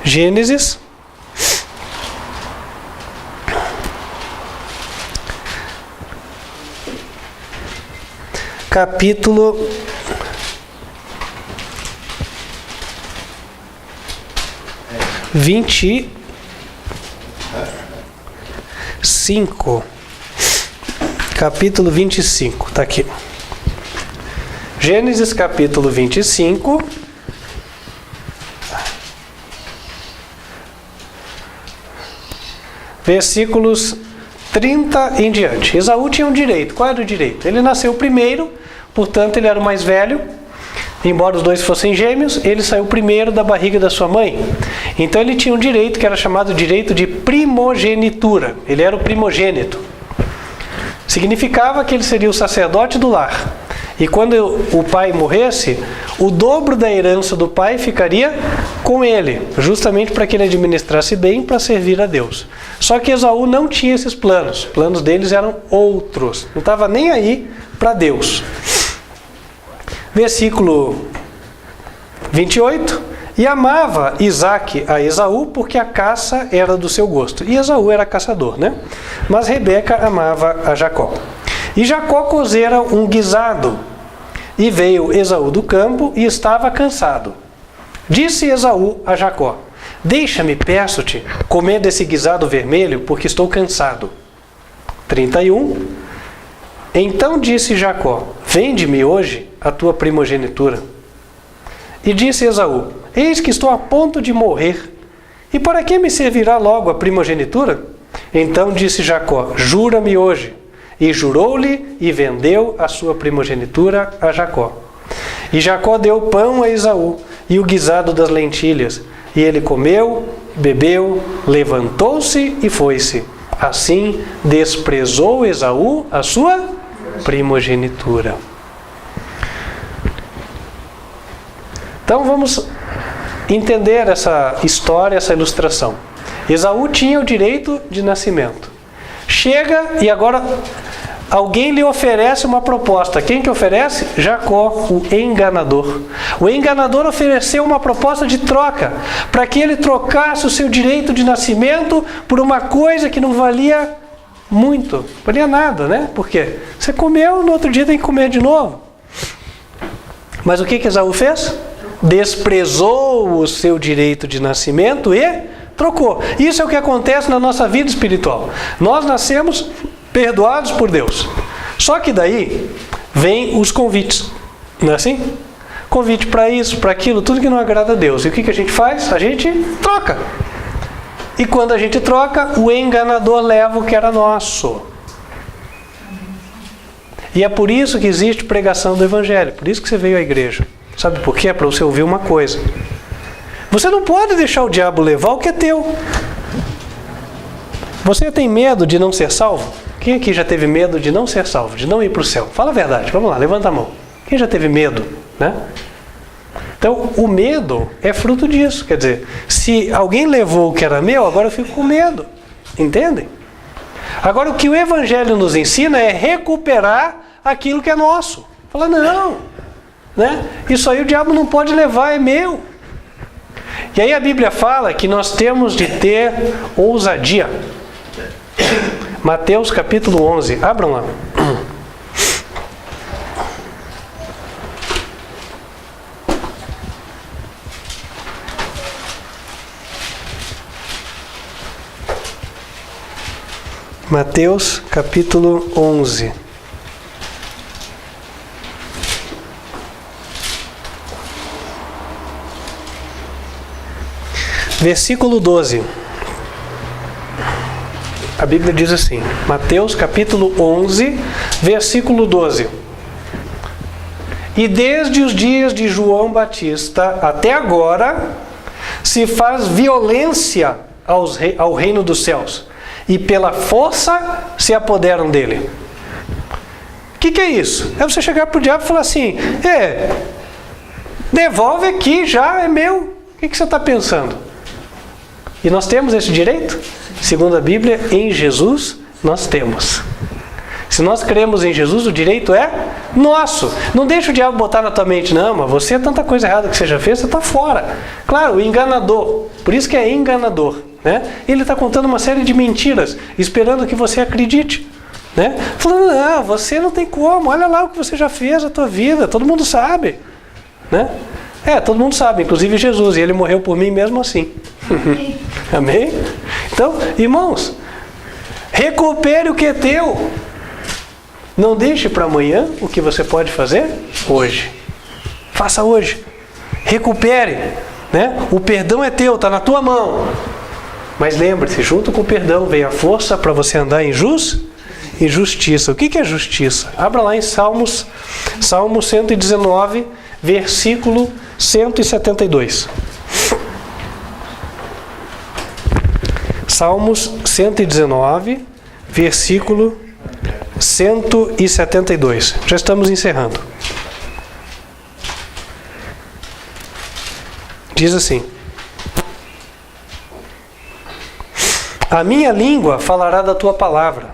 Gênesis, capítulo 25. Capítulo 25, está aqui. Gênesis capítulo 25. Versículos 30 em diante. Esaú tinha um direito. Qual era o direito? Ele nasceu primeiro, portanto ele era o mais velho. Embora os dois fossem gêmeos, ele saiu primeiro da barriga da sua mãe. Então ele tinha um direito que era chamado direito de primogenitura. Ele era o primogênito. Significava que ele seria o sacerdote do lar. E quando o pai morresse, o dobro da herança do pai ficaria com ele, justamente para que ele administrasse bem para servir a Deus. Só que Esaú não tinha esses planos. Os planos deles eram outros. Não estava nem aí para Deus. Versículo 28. E amava Isaque a Esaú porque a caça era do seu gosto. E Esaú era caçador, né? Mas Rebeca amava a Jacó. E Jacó cozera um guisado. E veio Esaú do campo e estava cansado. Disse Esaú a Jacó: deixa-me, peço-te, comer desse guisado vermelho, porque estou cansado. 31. Então disse Jacó: vende-me hoje a tua primogenitura. E disse Esaú: eis que estou a ponto de morrer. E para que me servirá logo a primogenitura? Então disse Jacó: jura-me hoje. E jurou-lhe e vendeu a sua primogenitura a Jacó. E Jacó deu pão a Esaú e o guisado das lentilhas. E ele comeu, bebeu, levantou-se e foi-se. Assim desprezou Esaú a sua primogenitura. Então vamos entender essa história, essa ilustração. Esaú tinha o direito de nascimento. Chega e agora alguém lhe oferece uma proposta. Quem que oferece? Jacó, o enganador. O enganador ofereceu uma proposta de troca, para que ele trocasse o seu direito de nascimento por uma coisa que não valia muito. Não valia nada, né? Por quê? Você comeu, no outro dia tem que comer de novo. Mas o que Esaú fez? Desprezou o seu direito de nascimento e trocou. Isso é o que acontece na nossa vida espiritual. Nós nascemos perdoados por Deus. Só que daí vem os convites. Não é assim? Convite para isso, para aquilo, tudo que não agrada a Deus. E o que a gente faz? A gente troca. E quando a gente troca, o enganador leva o que era nosso. E é por isso que existe pregação do Evangelho. Por isso que você veio à igreja. Sabe por quê? É para você ouvir uma coisa. Você não pode deixar o diabo levar o que é teu. Você tem medo de não ser salvo? Quem aqui já teve medo de não ser salvo, de não ir para o céu? Fala a verdade, vamos lá, levanta a mão. Quem já teve medo, né? Então, o medo é fruto disso. Quer dizer, se alguém levou o que era meu, agora eu fico com medo. Entendem? Agora, o que o Evangelho nos ensina é recuperar aquilo que é nosso. Fala, não, né? Isso aí o diabo não pode levar, é meu. E aí a Bíblia fala que nós temos de ter ousadia. Mateus capítulo 11, abram lá. Mateus capítulo 11. Versículo 12. A Bíblia diz assim, Mateus capítulo 11, versículo 12. E desde os dias de João Batista até agora se faz violência ao reino dos céus, e pela força se apoderam dele. O que é isso? É você chegar para o diabo e falar assim, devolve aqui, já é meu. O que você está pensando? E nós temos esse direito? Segundo a Bíblia, em Jesus nós temos. Se nós cremos em Jesus, o direito é nosso. Não deixa o diabo botar na tua mente, não, mas você é tanta coisa errada que você já fez, você está fora. Claro, o enganador, por isso que é enganador, né? Ele está contando uma série de mentiras, esperando que você acredite, né? Falando, não, você não tem como, olha lá o que você já fez na tua vida, todo mundo sabe, né? Todo mundo sabe, inclusive Jesus, e ele morreu por mim mesmo assim. Amém? Então, irmãos, recupere o que é teu. Não deixe para amanhã o que você pode fazer hoje. Faça hoje. Recupere, né? O perdão é teu, está na tua mão. Mas lembre-se, junto com o perdão vem a força para você andar em justiça. O que é justiça? Abra lá em Salmo 119, versículo 172. Salmos 119, versículo 172. Já estamos encerrando. Diz assim: a minha língua falará da tua palavra,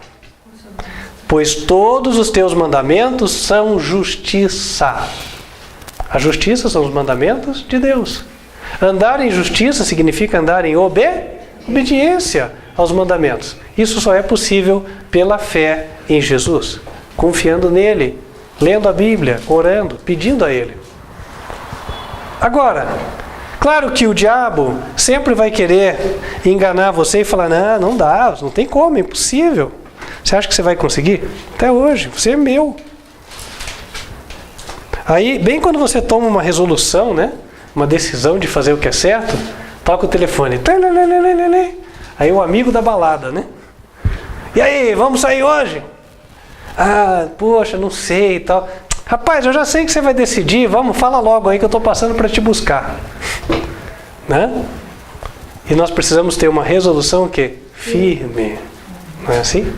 pois todos os teus mandamentos são justiça. A justiça são os mandamentos de Deus. Andar em justiça significa andar em obediência aos mandamentos. Isso só é possível pela fé em Jesus, confiando nele, lendo a Bíblia, orando, pedindo a ele. Agora, claro que o diabo sempre vai querer enganar você e falar, não dá, não tem como, é impossível. Você acha que você vai conseguir? Até hoje, você é meu. Aí, bem quando você toma uma resolução, né, uma decisão de fazer o que é certo, toca o telefone. Aí o amigo da balada, né? E aí, vamos sair hoje? Ah, poxa, não sei e tal. Rapaz, eu já sei que você vai decidir, vamos, fala logo aí que eu estou passando para te buscar. Né? E nós precisamos ter uma resolução que firme. Não é assim?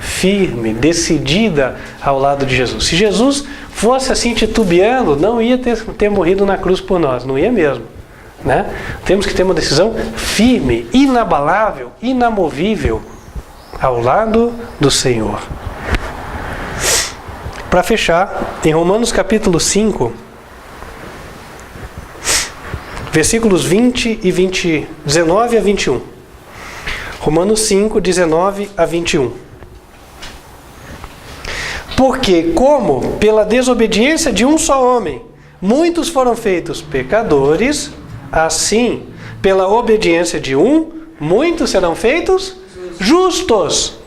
Firme, decidida ao lado de Jesus. Se Jesus fosse assim titubeando, não ia ter morrido na cruz por nós, não ia mesmo. Né? Temos que ter uma decisão firme, inabalável, inamovível ao lado do Senhor. Para fechar, em Romanos capítulo 5, versículos 20 e 19 a 21. Romanos 5, 19 a 21. Porque como pela desobediência de um só homem muitos foram feitos pecadores, assim, pela obediência de um, muitos serão feitos justos.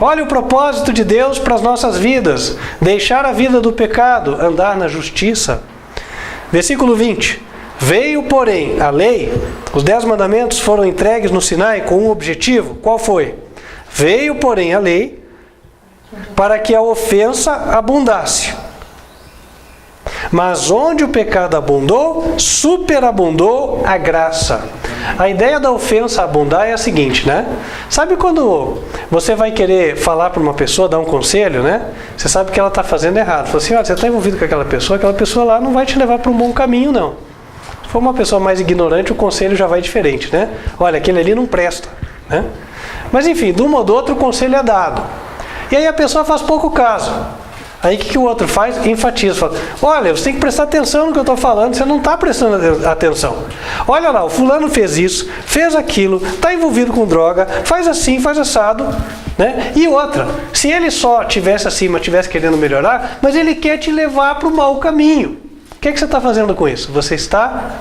Olha o propósito de Deus para as nossas vidas. Deixar a vida do pecado, andar na justiça. Versículo 20. Veio, porém, a lei, os 10 mandamentos foram entregues no Sinai com um objetivo. Qual foi? Veio, porém, a lei para que a ofensa abundasse. Mas onde o pecado abundou, superabundou a graça. A ideia da ofensa abundar é a seguinte, né? Sabe quando você vai querer falar para uma pessoa, dar um conselho, né? Você sabe que ela está fazendo errado. Fala assim, olha, você está envolvido com aquela pessoa lá não vai te levar para um bom caminho, não. Se for uma pessoa mais ignorante, o conselho já vai diferente, né? Olha, aquele ali não presta, né? Mas enfim, de um ou do outro o conselho é dado. E aí a pessoa faz pouco caso. Aí o que o outro faz? Enfatiza, fala, olha, você tem que prestar atenção no que eu estou falando, você não está prestando atenção. Olha lá, o fulano fez isso, fez aquilo, está envolvido com droga, faz assim, faz assado, né? E outra, se ele só estivesse acima, estivesse querendo melhorar, mas ele quer te levar para o mau caminho. O que você está fazendo com isso? Você está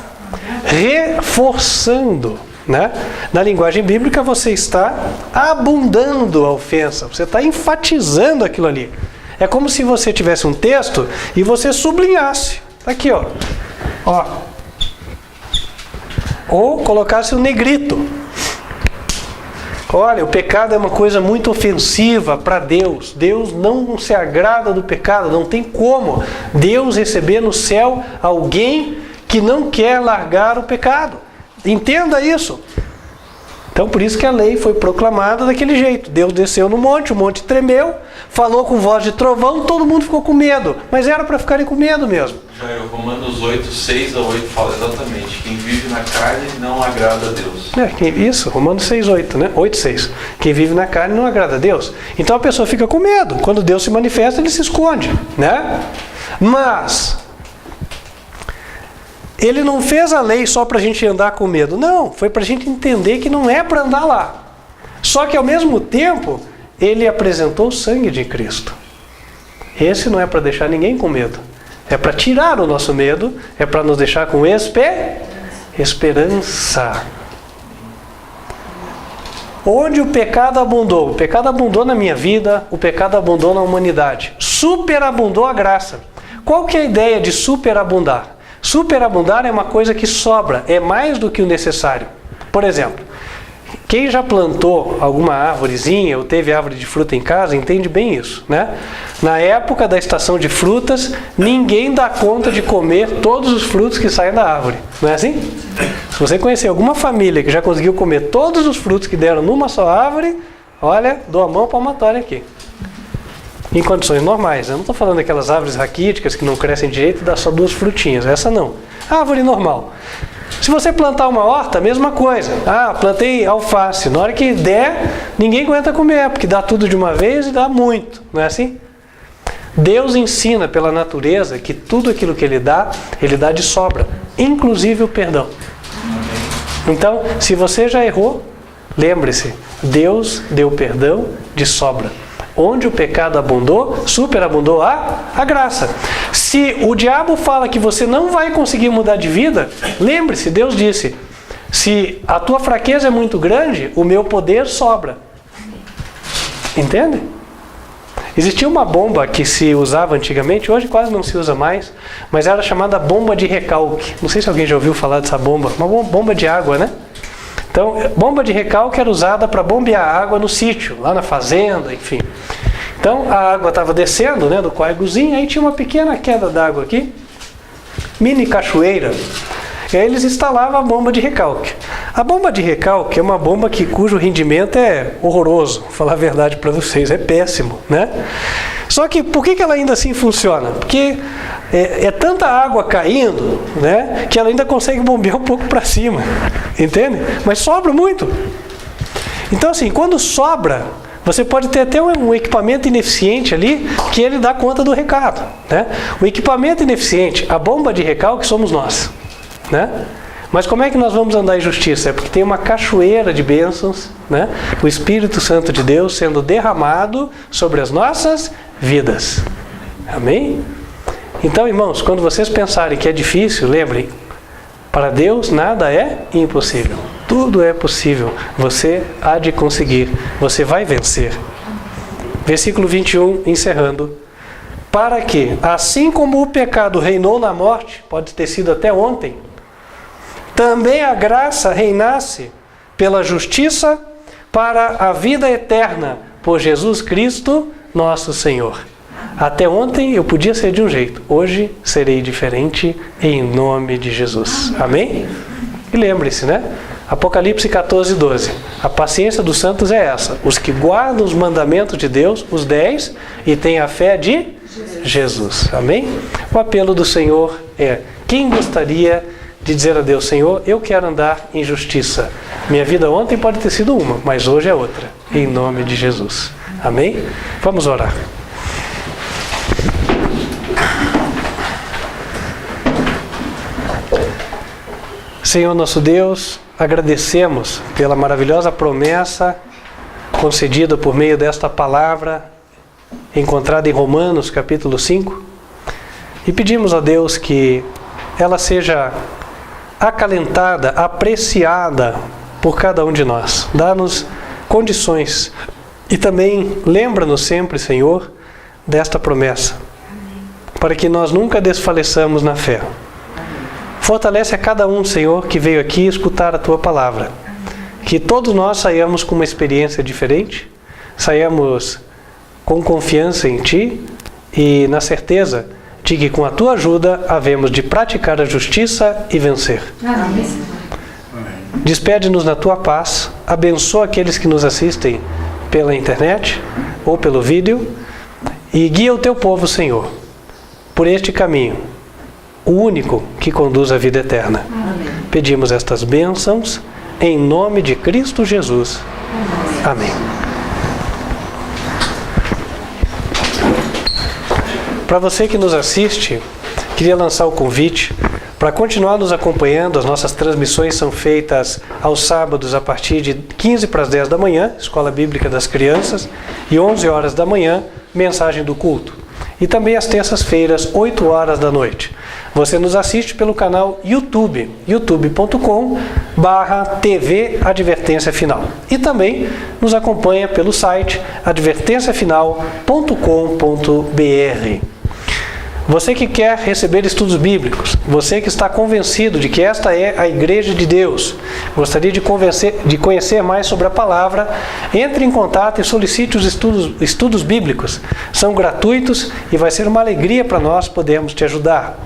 reforçando, né? Na linguagem bíblica você está abundando a ofensa, você está enfatizando aquilo ali. É como se você tivesse um texto e você sublinhasse. Aqui, ó. Ou colocasse um negrito. Olha, o pecado é uma coisa muito ofensiva para Deus. Deus não se agrada do pecado. Não tem como Deus receber no céu alguém que não quer largar o pecado. Entenda isso. Então, por isso que a lei foi proclamada daquele jeito. Deus desceu no monte, o monte tremeu, falou com voz de trovão, todo mundo ficou com medo. Mas era para ficarem com medo mesmo. Jair, Romanos 8, 6 a 8 fala exatamente: quem vive na carne não agrada a Deus. Isso, Romanos 6, 8, né? 8, 6. Quem vive na carne não agrada a Deus. Então a pessoa fica com medo. Quando Deus se manifesta, ele se esconde, né? Mas ele não fez a lei só para a gente andar com medo. Não, foi para a gente entender que não é para andar lá. Só que ao mesmo tempo, ele apresentou o sangue de Cristo. Esse não é para deixar ninguém com medo. É para tirar o nosso medo, é para nos deixar com esperança. Onde o pecado abundou? O pecado abundou na minha vida, o pecado abundou na humanidade. Superabundou a graça. Qual que é a ideia de superabundar? Superabundar é uma coisa que sobra, é mais do que o necessário. Por exemplo, quem já plantou alguma árvorezinha ou teve árvore de fruta em casa, entende bem isso, né? Na época da estação de frutas, ninguém dá conta de comer todos os frutos que saem da árvore. Não é assim? Se você conhecer alguma família que já conseguiu comer todos os frutos que deram numa só árvore, olha, dou a mão palmatória aqui. Em condições normais. Eu não estou falando daquelas árvores raquíticas que não crescem direito e dá só 2 frutinhas. Essa não. Árvore normal. Se você plantar uma horta, mesma coisa. Plantei alface. Na hora que der, ninguém aguenta comer, porque dá tudo de uma vez e dá muito. Não é assim? Deus ensina pela natureza que tudo aquilo que Ele dá de sobra. Inclusive o perdão. Então, se você já errou, lembre-se, Deus deu perdão de sobra. Onde o pecado abundou, superabundou a graça. Se o diabo fala que você não vai conseguir mudar de vida, lembre-se, Deus disse, se a tua fraqueza é muito grande, o meu poder sobra. Entende? Existia uma bomba que se usava antigamente, hoje quase não se usa mais, mas era chamada bomba de recalque. Não sei se alguém já ouviu falar dessa bomba. Uma bomba de água, né? Então, bomba de recalque era usada para bombear água no sítio, lá na fazenda, enfim. Então, a água estava descendo, né, do córregozinho, aí tinha uma pequena queda d'água aqui, mini cachoeira, e aí eles instalavam a bomba de recalque. A bomba de recalque é uma bomba cujo rendimento é horroroso, vou falar a verdade para vocês, é péssimo, né? Só que por que ela ainda assim funciona? Porque é tanta água caindo, né, que ela ainda consegue bombear um pouco para cima, entende? Mas sobra muito. Então assim, quando sobra, você pode ter até um equipamento ineficiente ali que ele dá conta do recado, né? O equipamento ineficiente, a bomba de recalque somos nós, né? Mas como é que nós vamos andar em justiça? É porque tem uma cachoeira de bênçãos, né? O Espírito Santo de Deus sendo derramado sobre as nossas vidas. Amém? Então, irmãos, quando vocês pensarem que é difícil, lembrem, para Deus nada é impossível. Tudo é possível. Você há de conseguir. Você vai vencer. Versículo 21, encerrando. Para que, assim como o pecado reinou na morte, pode ter sido até ontem, também a graça reinasse pela justiça para a vida eterna, por Jesus Cristo, nosso Senhor. Até ontem eu podia ser de um jeito, hoje serei diferente em nome de Jesus. Amém? E lembre-se, né? Apocalipse 14, 12. A paciência dos santos é essa: os que guardam os mandamentos de Deus, os 10, e têm a fé de Jesus. Amém? O apelo do Senhor é: quem gostaria de dizer a Deus: Senhor, eu quero andar em justiça. Minha vida ontem pode ter sido uma, mas hoje é outra. Em nome de Jesus. Amém? Vamos orar. Senhor nosso Deus, agradecemos pela maravilhosa promessa concedida por meio desta palavra encontrada em Romanos capítulo 5, e pedimos a Deus que ela seja acalentada, apreciada por cada um de nós. Dá-nos condições e também lembra-nos sempre, Senhor, desta promessa, para que nós nunca desfaleçamos na fé. Fortalece a cada um, Senhor, que veio aqui escutar a Tua palavra. Que todos nós saiamos com uma experiência diferente, saiamos com confiança em Ti e na certeza de que com a Tua ajuda havemos de praticar a justiça e vencer. Amém. Despede-nos na Tua paz, abençoa aqueles que nos assistem pela internet ou pelo vídeo e guia o Teu povo, Senhor, por este caminho, o único que conduz à vida eterna. Amém. Pedimos estas bênçãos em nome de Cristo Jesus. Amém. Para você que nos assiste, queria lançar o convite para continuar nos acompanhando. As nossas transmissões são feitas aos sábados a partir de 15 para as 10 da manhã, Escola Bíblica das Crianças, e 11 horas da manhã, Mensagem do Culto. E também às terças-feiras, 8 horas da noite. Você nos assiste pelo canal YouTube, youtube.com/TV Advertência Final. E também nos acompanha pelo site advertenciafinal.com.br. Você que quer receber estudos bíblicos, você que está convencido de que esta é a Igreja de Deus, gostaria de conhecer mais sobre a palavra, entre em contato e solicite os estudos bíblicos. São gratuitos e vai ser uma alegria para nós podermos te ajudar.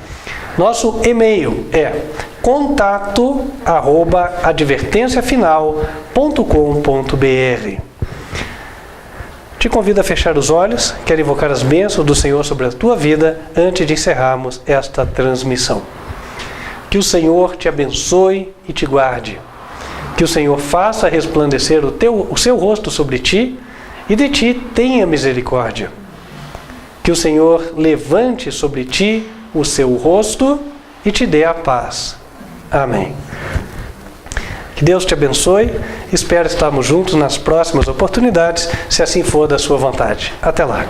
Nosso e-mail é contato@advertenciafinal.com.br. Te convido a fechar os olhos, quero invocar as bênçãos do Senhor sobre a tua vida antes de encerrarmos esta transmissão. Que o Senhor te abençoe e te guarde. Que o Senhor faça resplandecer o seu rosto sobre ti e de ti tenha misericórdia. Que o Senhor levante sobre ti o seu rosto e te dê a paz. Amém. Que Deus te abençoe. Espero estarmos juntos nas próximas oportunidades, se assim for da sua vontade. Até lá.